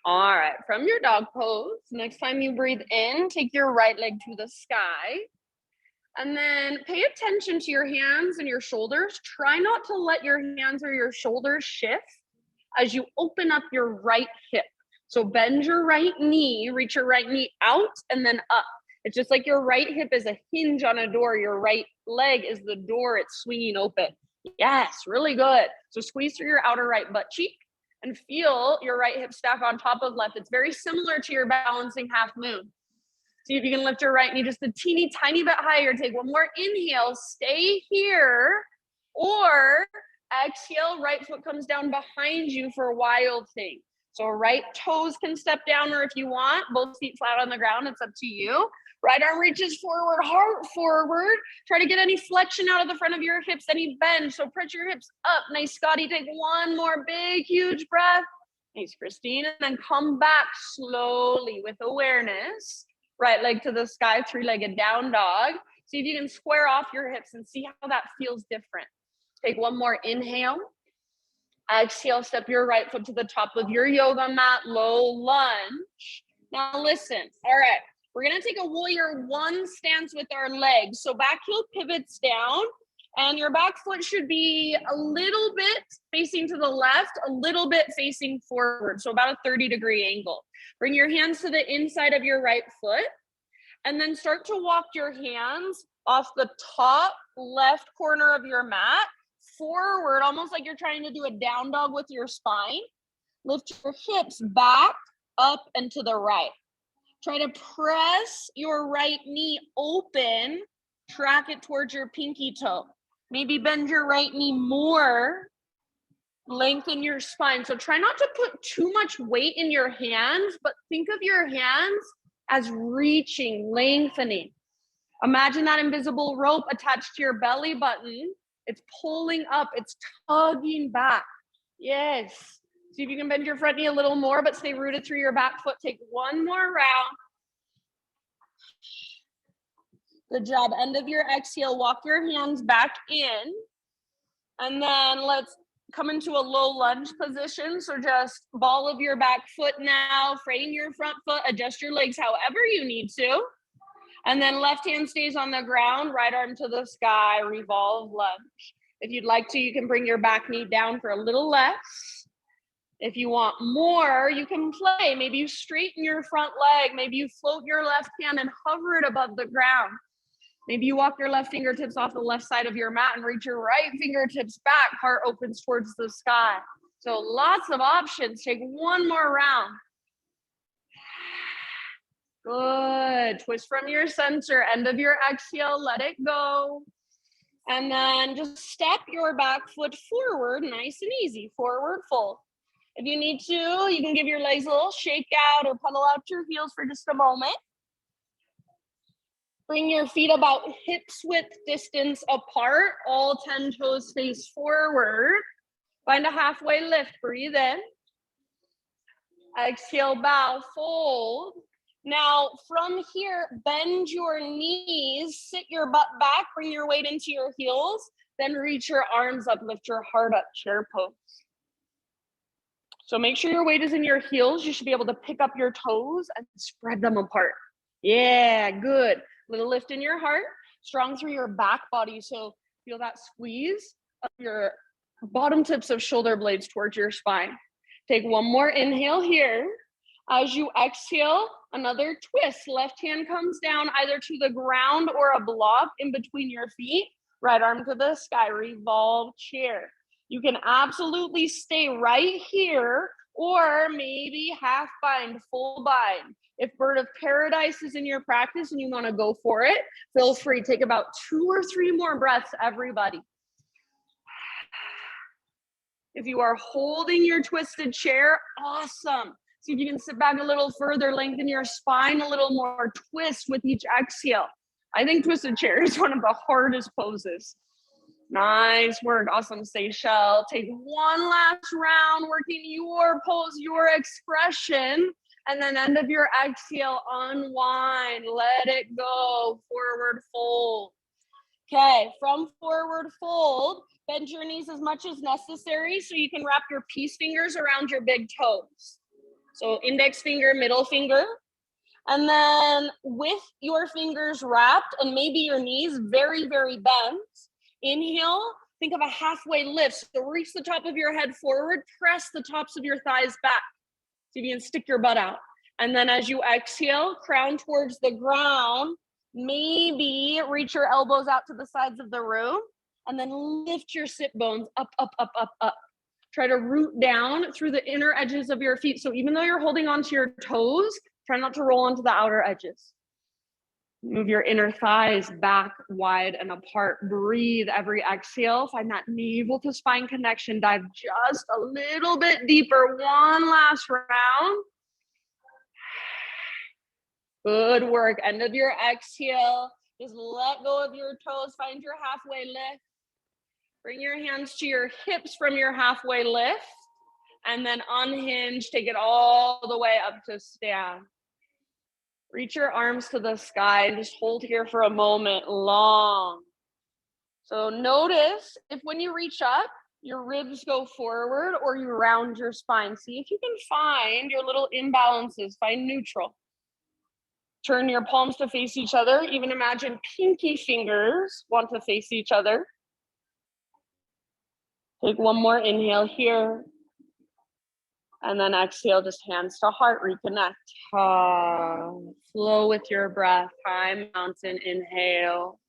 All right, from your dog pose, next time you breathe in, take your right leg to the sky. And then pay attention to your hands and your shoulders. Try not to let your hands or your shoulders shift as you open up your right hip. So bend your right knee, reach your right knee out and then up. It's just like your right hip is a hinge on a door. Your right leg is the door. It's swinging open. Yes, really good. So squeeze through your outer right butt cheek and feel your right hip stack on top of left. It's very similar to your balancing half moon. See if you can lift your right knee just a teeny tiny bit higher. Take 1 more inhale, stay here, or exhale, right foot comes down behind you for a wild thing. So right toes can step down, or if you want, both feet flat on the ground, it's up to you. Right arm reaches forward, heart forward. Try to get any flexion out of the front of your hips, any bend. So press your hips up. Nice, Scotty. Take 1 more big, huge breath. Nice, Christine. And then come back slowly with awareness. Right leg to the sky, 3-legged down dog. See if you can square off your hips and see how that feels different. Take 1 more inhale. Exhale, step your right foot to the top of your yoga mat, low lunge. Now listen, all right, we're gonna take a warrior 1 stance with our legs. So back heel pivots down, and your back foot should be a little bit facing to the left, a little bit facing forward. So about a 30-degree angle. Bring your hands to the inside of your right foot, and then start to walk your hands off the top left corner of your mat, forward, almost like you're trying to do a down dog with your spine. Lift your hips back, up, and to the right. Try to press your right knee open, track it towards your pinky toe. Maybe bend your right knee more, lengthen your spine. So try not to put too much weight in your hands, but think of your hands as reaching, lengthening. Imagine that invisible rope attached to your belly button. It's pulling up, it's tugging back. Yes. See if you can bend your front knee a little more, but stay rooted through your back foot. Take 1 more round. Good job. End of your exhale, walk your hands back in. And then let's come into a low lunge position. So just ball of your back foot now, frame your front foot, adjust your legs however you need to. And then left hand stays on the ground, right arm to the sky, revolve lunge. If you'd like to, you can bring your back knee down for a little less. If you want more, you can play. Maybe you straighten your front leg. Maybe you float your left hand and hover it above the ground. Maybe you walk your left fingertips off the left side of your mat and reach your right fingertips back. Heart opens towards the sky. So lots of options. Take one more round. Good. Twist from your center. End of your exhale. Let it go. And then just step your back foot forward. Nice and easy. Forward fold. If you need to, you can give your legs a little shake out or pedal out your heels for just a moment. Bring your feet about hips width distance apart. All 10 toes face forward. Find a halfway lift. Breathe in. Exhale, bow, fold. Now from here, bend your knees, sit your butt back, bring your weight into your heels, then reach your arms up, lift your heart up, chair pose. So make sure your weight is in your heels. You should be able to pick up your toes and spread them apart. Yeah, good. Little lift in your heart, strong through your back body. So feel that squeeze of your bottom tips of shoulder blades towards your spine. Take one more inhale here. As you exhale, another twist. Left hand comes down either to the ground or a block in between your feet. Right arm to the sky, revolve chair. You can absolutely stay right here or maybe half bind, full bind. If bird of paradise is in your practice and you want to go for it, feel free. Take about 2 or 3 more breaths, everybody. If you are holding your twisted chair, awesome. See if you can sit back a little further, lengthen your spine a little more, twist with each exhale. I think twisted chair is one of the hardest poses. Nice work, awesome, Seychelles. Take one last round, working your pose, your expression, and then end of your exhale, unwind, let it go, forward fold. Okay, from forward fold, bend your knees as much as necessary so you can wrap your peace fingers around your big toes. So index finger, middle finger. And then with your fingers wrapped and maybe your knees very, very bent, inhale, think of a halfway lift. So reach the top of your head forward, press the tops of your thighs back. So you can stick your butt out. And then as you exhale, crown towards the ground, maybe reach your elbows out to the sides of the room and then lift your sit bones up, up, up, up, up. Try to root down through the inner edges of your feet. So even though you're holding onto your toes, try not to roll onto the outer edges. Move your inner thighs back, wide, and apart. Breathe every exhale. Find that navel to spine connection. Dive just a little bit deeper. One last round. Good work. End of your exhale. Just let go of your toes. Find your halfway lift. Bring your hands to your hips from your halfway lift. And then unhinge. Take it all the way up to stand. Reach your arms to the sky and just hold here for a moment long. So notice if when you reach up, your ribs go forward or you round your spine. See if you can find your little imbalances, find neutral. Turn your palms to face each other. Even imagine pinky fingers want to face each other. Take one more inhale here. And then exhale, just hands to heart, reconnect. Flow with your breath. High mountain, inhale.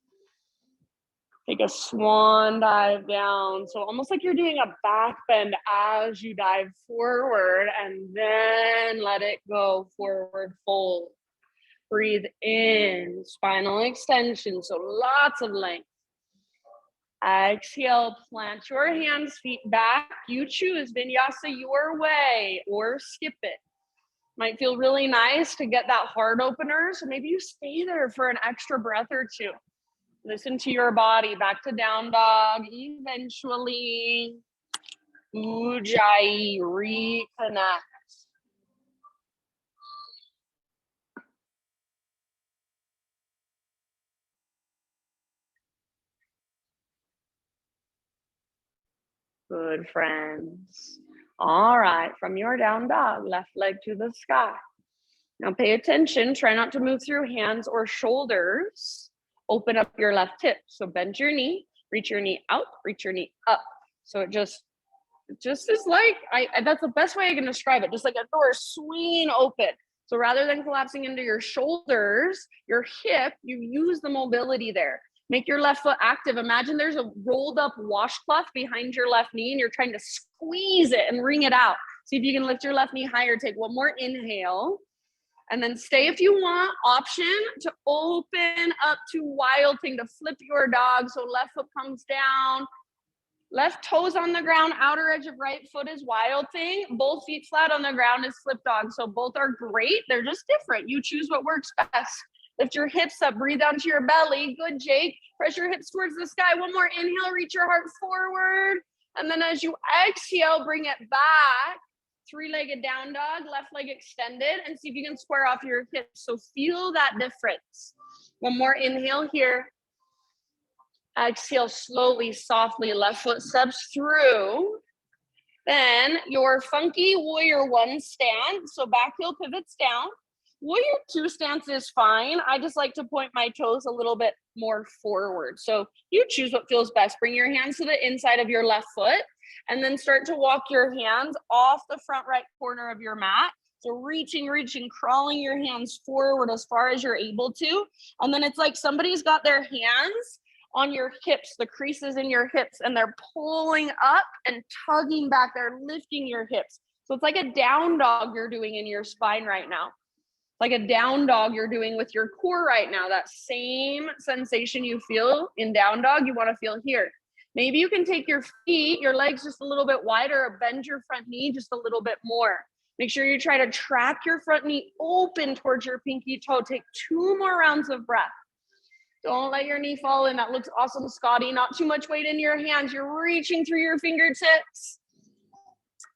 Take a swan dive down. So almost like you're doing a back bend as you dive forward and then let it go, forward fold. Breathe in, spinal extension, so lots of length. Exhale, plant your hands, feet back. You choose vinyasa your way or skip it. Might feel really nice to get that heart opener. So maybe you stay there for an extra breath or two. Listen to your body. Back to down dog. Eventually, Ujjayi, reconnect. Good, friends. All right, from your down dog, left leg to the sky. Now pay attention, try not to move through hands or shoulders. Open up your left hip. So bend your knee, reach your knee out, reach your knee up. So it just is like, that's the best way I can describe it, just like a door swinging open. So rather than collapsing into your shoulders, your hip, you use the mobility there. Make your left foot active. Imagine there's a rolled up washcloth behind your left knee and you're trying to squeeze it and wring it out. See if you can lift your left knee higher. Take one more inhale and then stay if you want. Option to open up to wild thing, to flip your dog. So left foot comes down, left toes on the ground, outer edge of right foot is wild thing. Both feet flat on the ground is flip dog. So both are great. They're just different. You choose what works best. Lift your hips up, breathe onto your belly. Good, Jake. Press your hips towards the sky. One more inhale, reach your heart forward. And then as you exhale, bring it back. Three-legged down dog, left leg extended, and see if you can square off your hips. So feel that difference. One more inhale here. Exhale slowly, softly, left foot steps through. Then your funky warrior one stand. So back heel pivots down. Warrior two stance is fine. I just like to point my toes a little bit more forward. So you choose what feels best. Bring your hands to the inside of your left foot and then start to walk your hands off the front right corner of your mat. So reaching, crawling your hands forward as far as you're able to. And then it's like somebody's got their hands on your hips, the creases in your hips, and they're pulling up and tugging back. They're lifting your hips. So it's like a down dog you're doing in your spine right now. Like a down dog you're doing with your core right now. That same sensation you feel in down dog, you want to feel here. Maybe you can take your feet, your legs just a little bit wider, or bend your front knee just a little bit more. Make sure you try to track your front knee open towards your pinky toe. Take 2 more rounds of breath. Don't let your knee fall in. That looks awesome, Scotty. Not too much weight in your hands. You're reaching through your fingertips.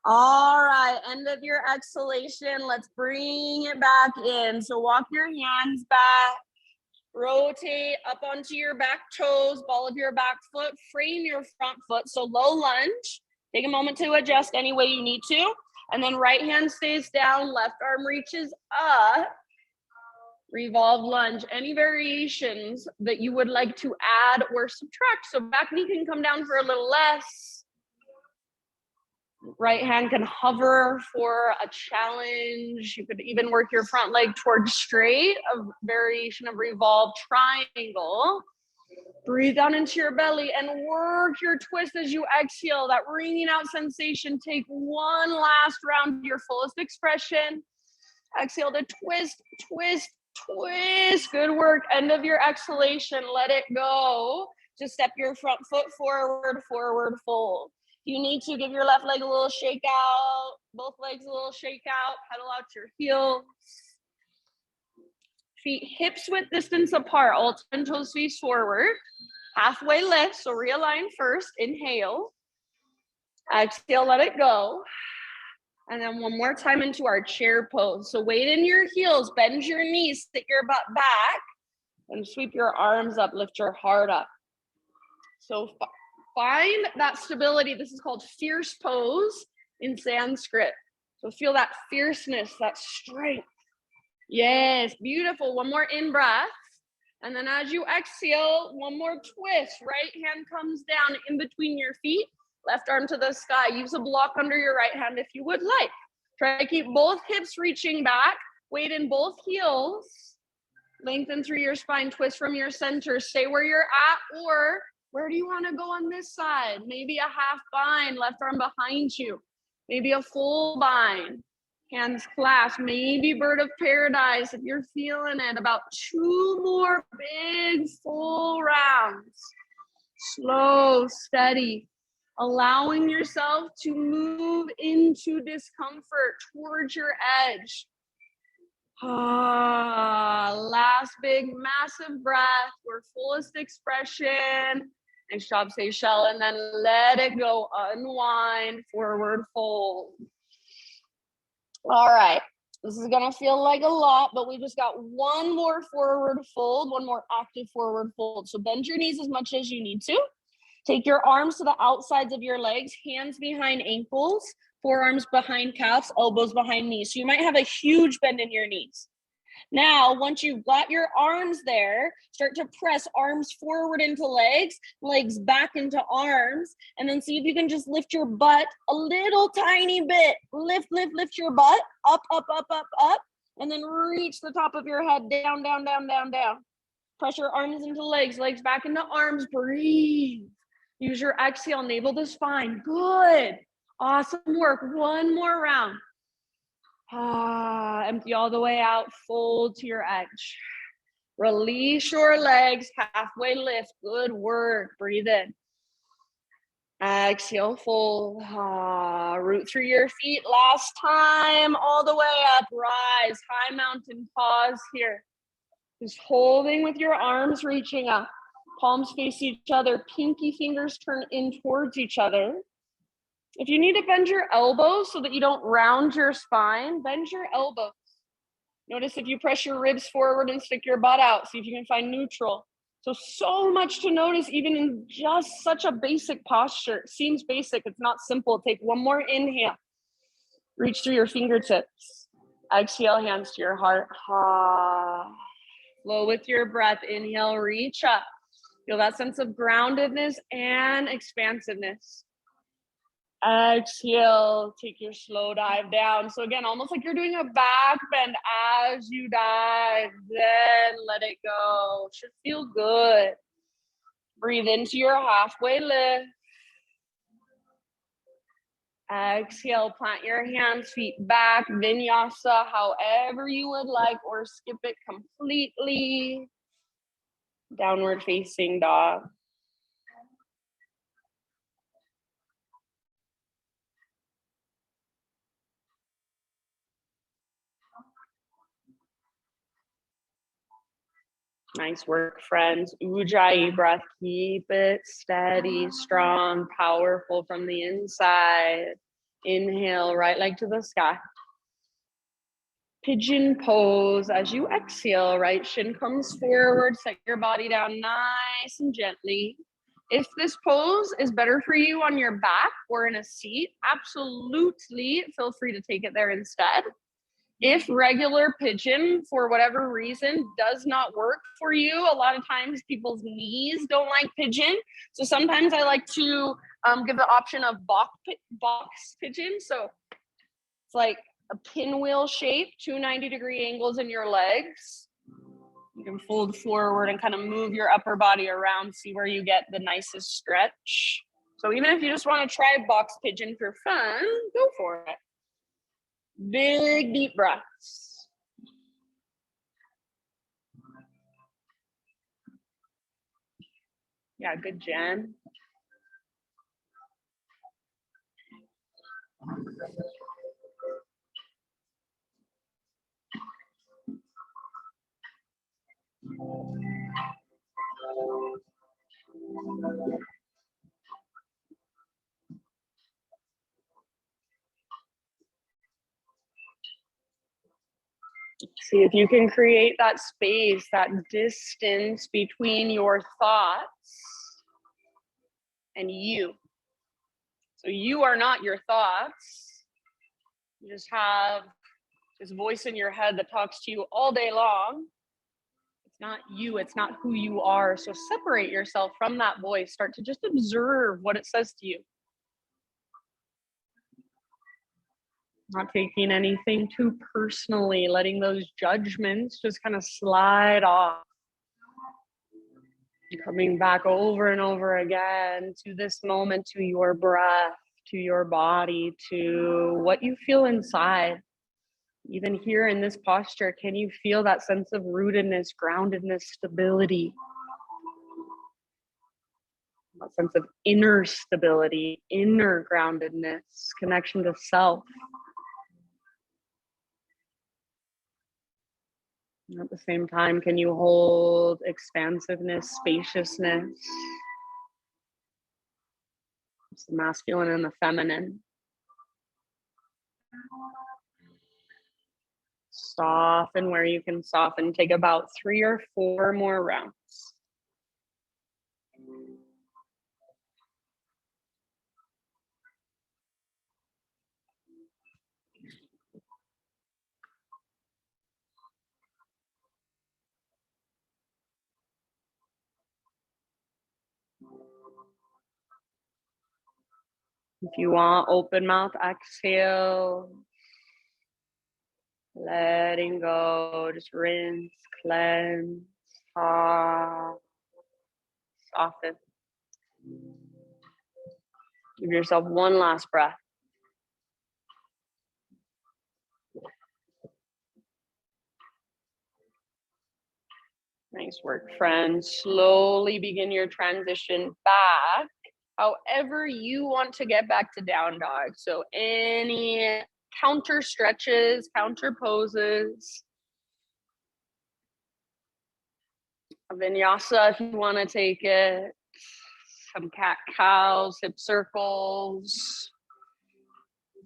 All right, end of your exhalation. Let's bring it back in. So walk your hands back. Rotate up onto your back toes, ball of your back foot. Frame your front foot. So low lunge. Take a moment to adjust any way you need to. And then right hand stays down, left arm reaches up. Revolve lunge. Any variations that you would like to add or subtract. So back knee can come down for a little less. Right hand can hover for a challenge. You could even work your front leg towards straight, a variation of revolve triangle. Breathe down into your belly and work your twist as you exhale. That wringing out sensation. Take one last round, your fullest expression. Exhale to twist, twist, twist. Good work. End of your exhalation. Let it go. Just step your front foot forward, forward fold. You need to give your left leg a little shake out, both legs a little shake out, pedal out your heels. Feet hips width distance apart, all 10 toes face forward. Halfway lift, so realign first, inhale. Exhale, let it go. And then one more time into our chair pose. So weight in your heels, bend your knees, sit your butt back, and sweep your arms up, lift your heart up. So find that stability. This is called fierce pose in Sanskrit. So feel that fierceness, that strength. Yes, beautiful. One more in breath. And then as you exhale, one more twist. Right hand comes down in between your feet. Left arm to the sky. Use a block under your right hand if you would like. Try to keep both hips reaching back. Weight in both heels. Lengthen through your spine. Twist from your center. Stay where you're at, or where do you want to go on this side? Maybe a half bind, left arm behind you. Maybe a full bind. Hands clasped. Maybe bird of paradise if you're feeling it. About 2 more big full rounds. Slow, steady. Allowing yourself to move into discomfort towards your edge. Last big massive breath. We're fullest expression. Nice job, Seychelles. And then let it go. Unwind, forward fold. All right. This is going to feel like a lot, but we just got one more forward fold, one more active forward fold. So bend your knees as much as you need to. Take your arms to the outsides of your legs, hands behind ankles, forearms behind calves, elbows behind knees. So you might have a huge bend in your knees. Now, once you've got your arms there, start to press arms forward into legs, legs back into arms, and then see if you can just lift your butt a little tiny bit. Lift, lift, lift your butt up, up, up, up, up, and then reach the top of your head down, down, down, down, down. Press your arms into legs, legs back into arms. Breathe. Use your exhale, navel to spine. Good. Awesome work. One more round. Empty all the way out, fold to your edge. Release your legs, halfway lift. Good work. Breathe in. Exhale, fold. Root through your feet. Last time, all the way up. Rise, high mountain pause here. Just holding with your arms reaching up. Palms face each other. Pinky fingers turn in towards each other. If you need to bend your elbows so that you don't round your spine, bend your elbows. Notice if you press your ribs forward and stick your butt out, see if you can find neutral. So much to notice even in just such a basic posture. It seems basic, it's not simple. Take one more inhale. Reach through your fingertips. Exhale, hands to your heart. Flow with your breath. Inhale, reach up. Feel that sense of groundedness and expansiveness. Exhale, take your slow dive down. So again, almost like you're doing a back bend as you dive, then let it go. Should feel good. Breathe into your halfway lift. Exhale, plant your hands, feet back, vinyasa, however you would like, or skip it completely. Downward facing dog. Nice work, friends. Ujjayi breath. Keep it steady, strong, powerful from the inside. Inhale, right leg to the sky. Pigeon pose. As you exhale, right shin comes forward. Set your body down nice and gently. If this pose is better for you on your back or in a seat, absolutely feel free to take it there instead. If regular pigeon, for whatever reason, does not work for you, a lot of times people's knees don't like pigeon. So sometimes I like to give the option of box pigeon. So it's like a pinwheel shape, 2 90-degree angles in your legs. You can fold forward and kind of move your upper body around, see where you get the nicest stretch. So even if you just want to try box pigeon for fun, go for it. Big deep breaths. Yeah, good, Jen. See if you can create that space, that distance between your thoughts and you. So you are not your thoughts. You just have this voice in your head that talks to you all day long. It's not you, it's not who you are. So separate yourself from that voice. Start to just observe what it says to you. Not taking anything too personally, letting those judgments just kind of slide off. Coming back over and over again to this moment, to your breath, to your body, to what you feel inside. Even here in this posture, can you feel that sense of rootedness, groundedness, stability? That sense of inner stability, inner groundedness, connection to self. And at the same time, can you hold expansiveness, spaciousness? It's the masculine and the feminine. Soften where you can soften. Take about 3 or 4 more rounds. If you want, open mouth exhale. Letting go, just rinse, cleanse, soften. Give yourself one last breath. Nice work, friends. Slowly begin your transition back. However you want to get back to down dog. So any counter stretches, counter poses. A vinyasa if you want to take it. Some cat cows, hip circles.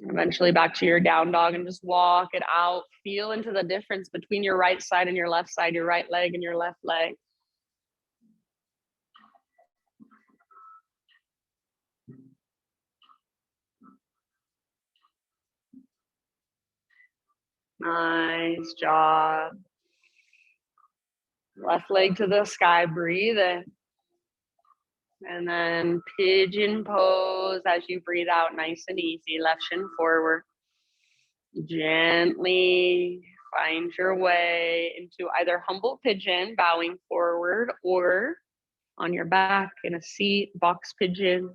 Eventually back to your down dog and just walk it out. Feel into the difference between your right side and your left side, your right leg and your left leg. Nice job. Left leg to the sky, breathe in. And then pigeon pose as you breathe out, nice and easy. Left shin forward. Gently find your way into either humble pigeon, bowing forward, or on your back in a seat, box pigeon.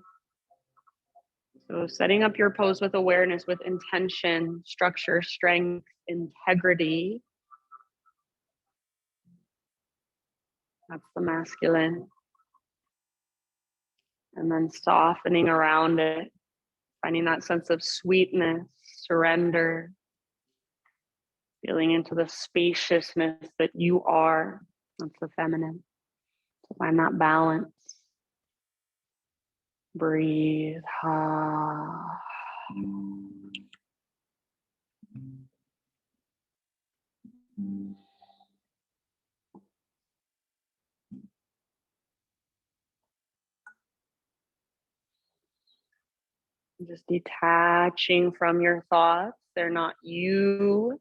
So setting up your pose with awareness, with intention, structure, strength, integrity. That's the masculine. And then softening around it, finding that sense of sweetness, surrender, feeling into the spaciousness that you are. That's the feminine. To find that balance. Breathe. Just detaching from your thoughts. They're not you.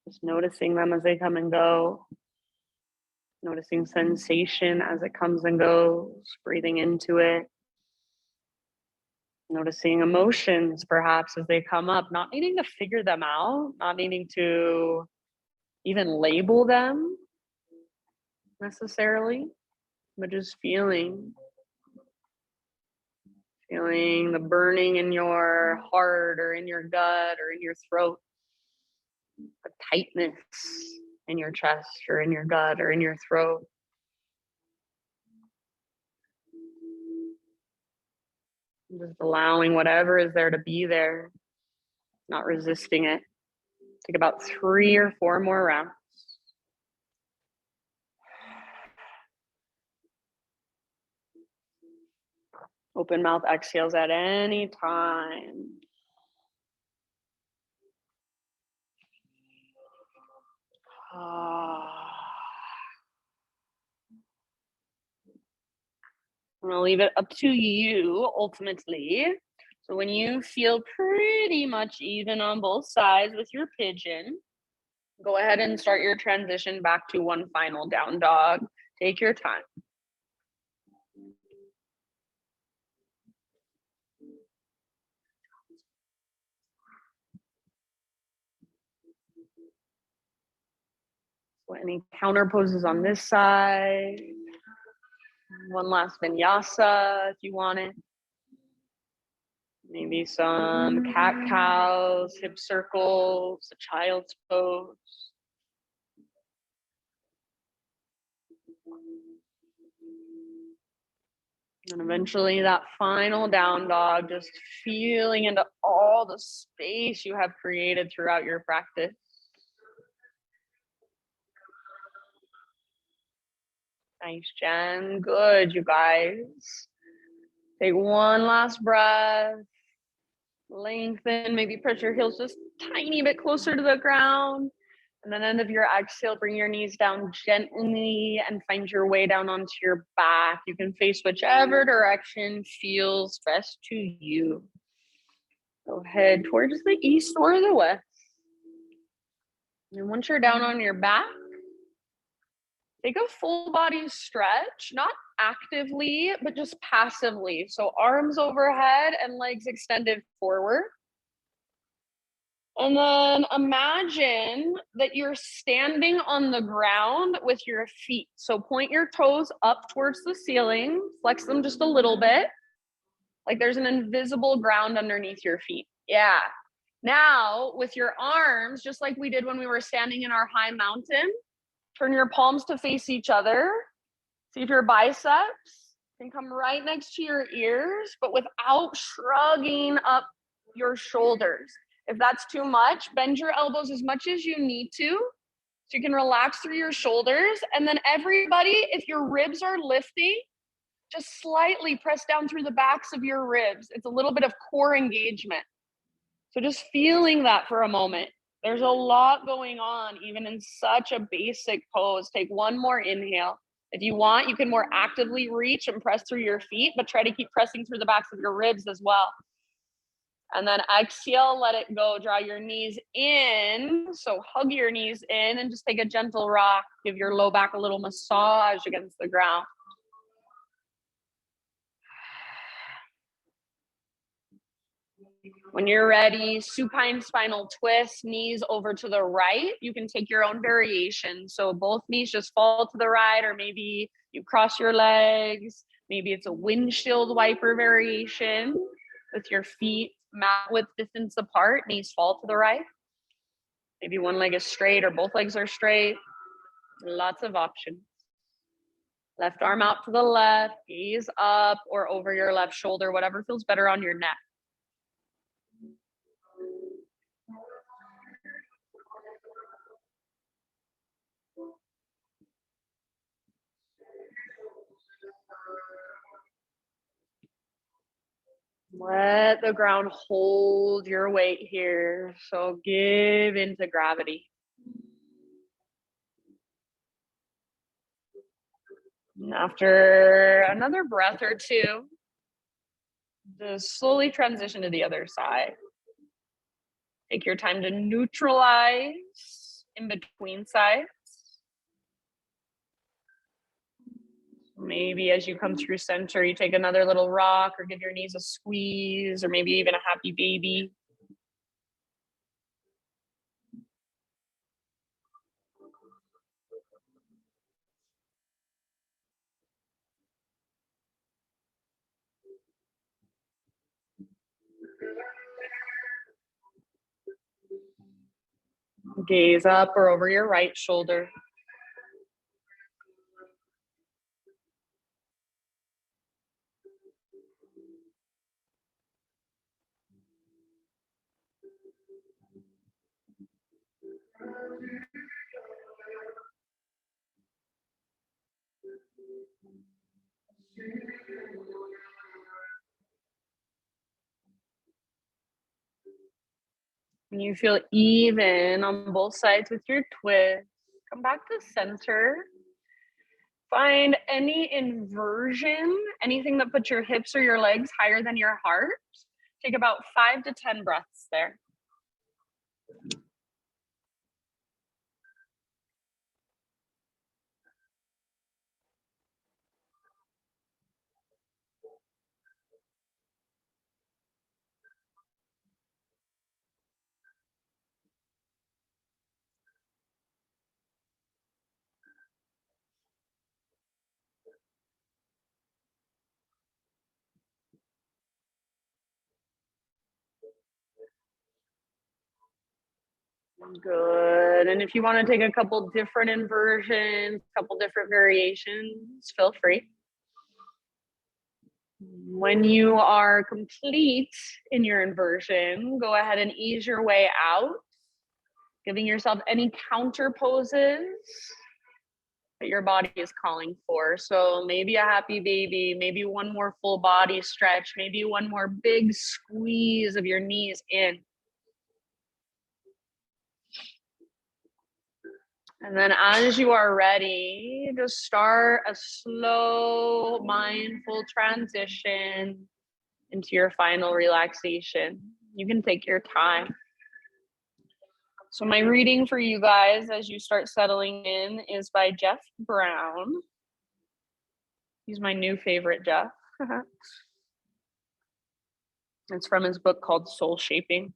Just noticing them as they come and go. Noticing sensation as it comes and goes. Breathing into it. Noticing emotions perhaps as they come up. Not needing to figure them out. Not needing to even label them necessarily. But just feeling the burning in your heart or in your gut or in your throat, the tightness in your chest or in your gut or in your throat. Just allowing whatever is there to be there, not resisting it. Take about 3 or 4 more rounds. Open mouth exhales at any time. I'm gonna leave it up to you ultimately. So when you feel pretty much even on both sides with your pigeon, go ahead and start your transition back to one final down dog. Take your time. So any counter poses on this side. One last vinyasa if you want it. Maybe some cat cows, hip circles, a child's pose. And eventually that final down dog, just feeling into all the space you have created throughout your practice. Nice, Jen. Good, you guys. Take one last breath. Lengthen, maybe press your heels just tiny bit closer to the ground. And then end of your exhale, bring your knees down gently and find your way down onto your back. You can face whichever direction feels best to you. Go head towards the east or the west. And once you're down on your back, Take a full body stretch, not actively, but just passively. So arms overhead and legs extended forward. And then imagine that you're standing on the ground with your feet. So point your toes up towards the ceiling, flex them just a little bit, like there's an invisible ground underneath your feet. Yeah. Now with your arms, just like we did when we were standing in our high mountain, turn your palms to face each other. See if your biceps can come right next to your ears, but without shrugging up your shoulders. If that's too much, bend your elbows as much as you need to, so you can relax through your shoulders. And then everybody, if your ribs are lifting, just slightly press down through the backs of your ribs. It's a little bit of core engagement. So just feeling that for a moment. There's a lot going on, even in such a basic pose. Take one more inhale. If you want, you can more actively reach and press through your feet, but try to keep pressing through the backs of your ribs as well. And then exhale, let it go. Draw your knees in. So hug your knees in and just take a gentle rock. Give your low back a little massage against the ground. When you're ready, supine spinal twist, knees over to the right. You can take your own variation. So both knees just fall to the right, or maybe you cross your legs. Maybe it's a windshield wiper variation with your feet mat width distance apart, knees fall to the right. Maybe one leg is straight or both legs are straight. Lots of options. Left arm out to the left, gaze up or over your left shoulder, whatever feels better on your neck. Let the ground hold your weight here. So give into gravity. And after another breath or two, just slowly transition to the other side. Take your time to neutralize in between sides. Maybe as you come through center, you take another little rock or give your knees a squeeze, or maybe even a happy baby. Gaze up or over your right shoulder. When you feel even on both sides with your twist, come back to center. Find any inversion, anything that puts your hips or your legs higher than your heart. Take about 5 to 10 breaths there. Good. And if you want to take a couple different inversions, a couple different variations, feel free. When you are complete in your inversion, go ahead and ease your way out, giving yourself any counter poses that your body is calling for. So maybe a happy baby, maybe one more full body stretch, maybe one more big squeeze of your knees in. And then as you are ready, just start a slow, mindful transition into your final relaxation. You can take your time. So my reading for you guys as you start settling in is by Jeff Brown. He's my new favorite Jeff. It's from his book called Soul Shaping.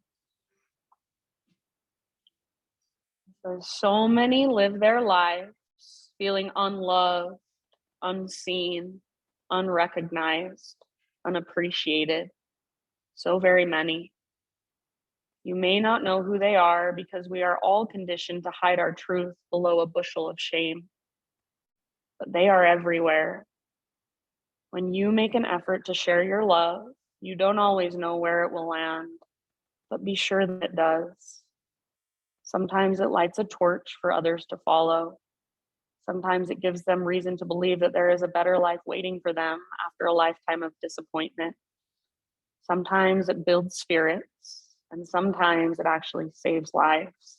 So many live their lives feeling unloved, unseen, unrecognized, unappreciated. So very many. You may not know who they are because we are all conditioned to hide our truth below a bushel of shame. But they are everywhere. When you make an effort to share your love, you don't always know where it will land, but be sure that it does. Sometimes it lights a torch for others to follow. Sometimes it gives them reason to believe that there is a better life waiting for them after a lifetime of disappointment. Sometimes it builds spirits, and sometimes it actually saves lives.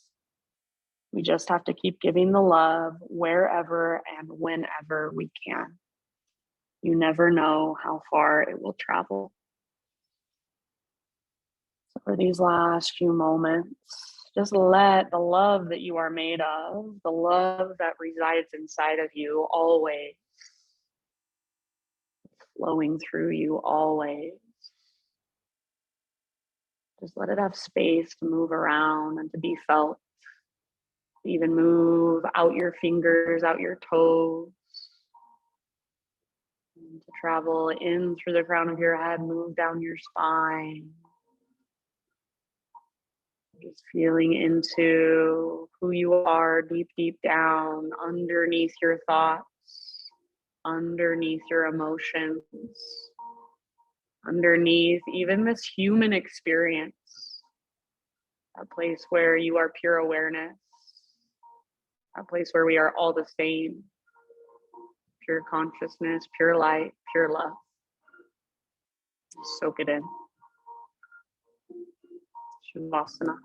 We just have to keep giving the love wherever and whenever we can. You never know how far it will travel. So for these last few moments, just let the love that you are made of, the love that resides inside of you always, flowing through you always. Just let it have space to move around and to be felt. Even move out your fingers, out your toes. And to travel in through the crown of your head, move down your spine. Just feeling into who you are deep, deep down, underneath your thoughts, underneath your emotions, underneath even this human experience, a place where you are pure awareness, a place where we are all the same, pure consciousness, pure light, pure love. Soak it in. Shavasana.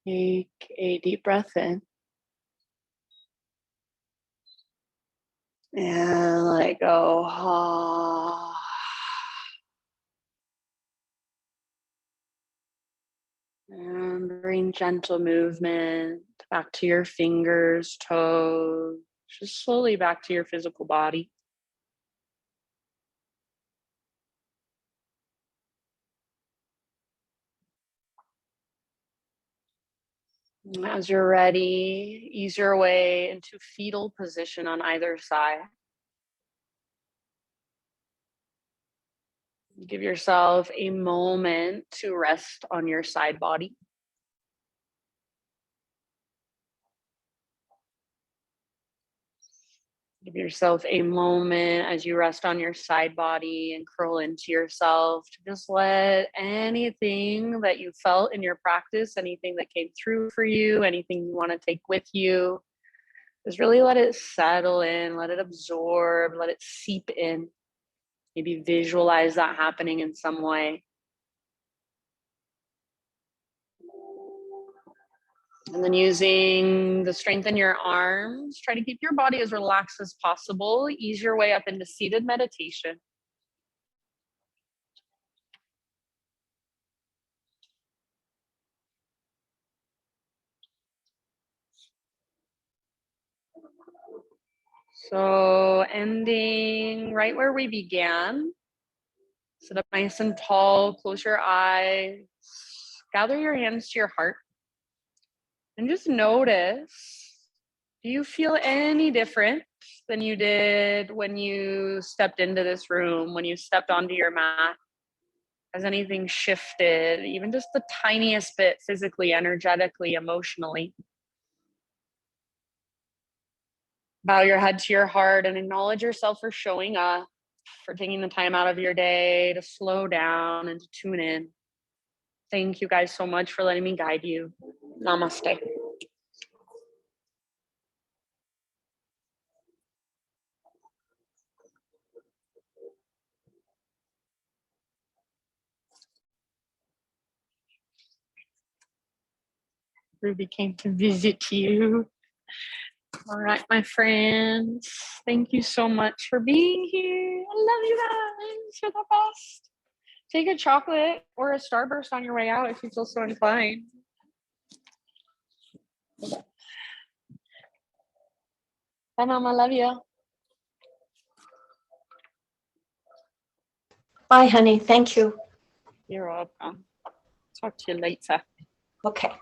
Take a deep breath in. And let it go. And bring gentle movement back to your fingers, toes, just slowly back to your physical body. As you're ready, ease your way into fetal position on either side. Give yourself a moment to rest on your side body. Give yourself a moment as you rest on your side body and curl into yourself to just let anything that you felt in your practice, anything that came through for you, anything you want to take with you, just really let it settle in, let it absorb, let it seep in. Maybe visualize that happening in some way. And then using the strength in your arms, try to keep your body as relaxed as possible. Ease your way up into seated meditation. So ending right where we began. Sit up nice and tall, close your eyes, gather your hands to your heart, and just notice, do you feel any different than you did when you stepped into this room, when you stepped onto your mat? Has anything shifted, even just the tiniest bit, physically, energetically, emotionally? Bow your head to your heart and acknowledge yourself for showing up, for taking the time out of your day to slow down and to tune in. Thank you guys so much for letting me guide you. Namaste. Ruby came to visit you. All right, my friends. Thank you so much for being here. I love you guys. You're the best. Take a chocolate or a Starburst on your way out if you feel so inclined. Bye, Mama. Love you. Bye, honey. Thank you. You're welcome. Talk to you later. Okay.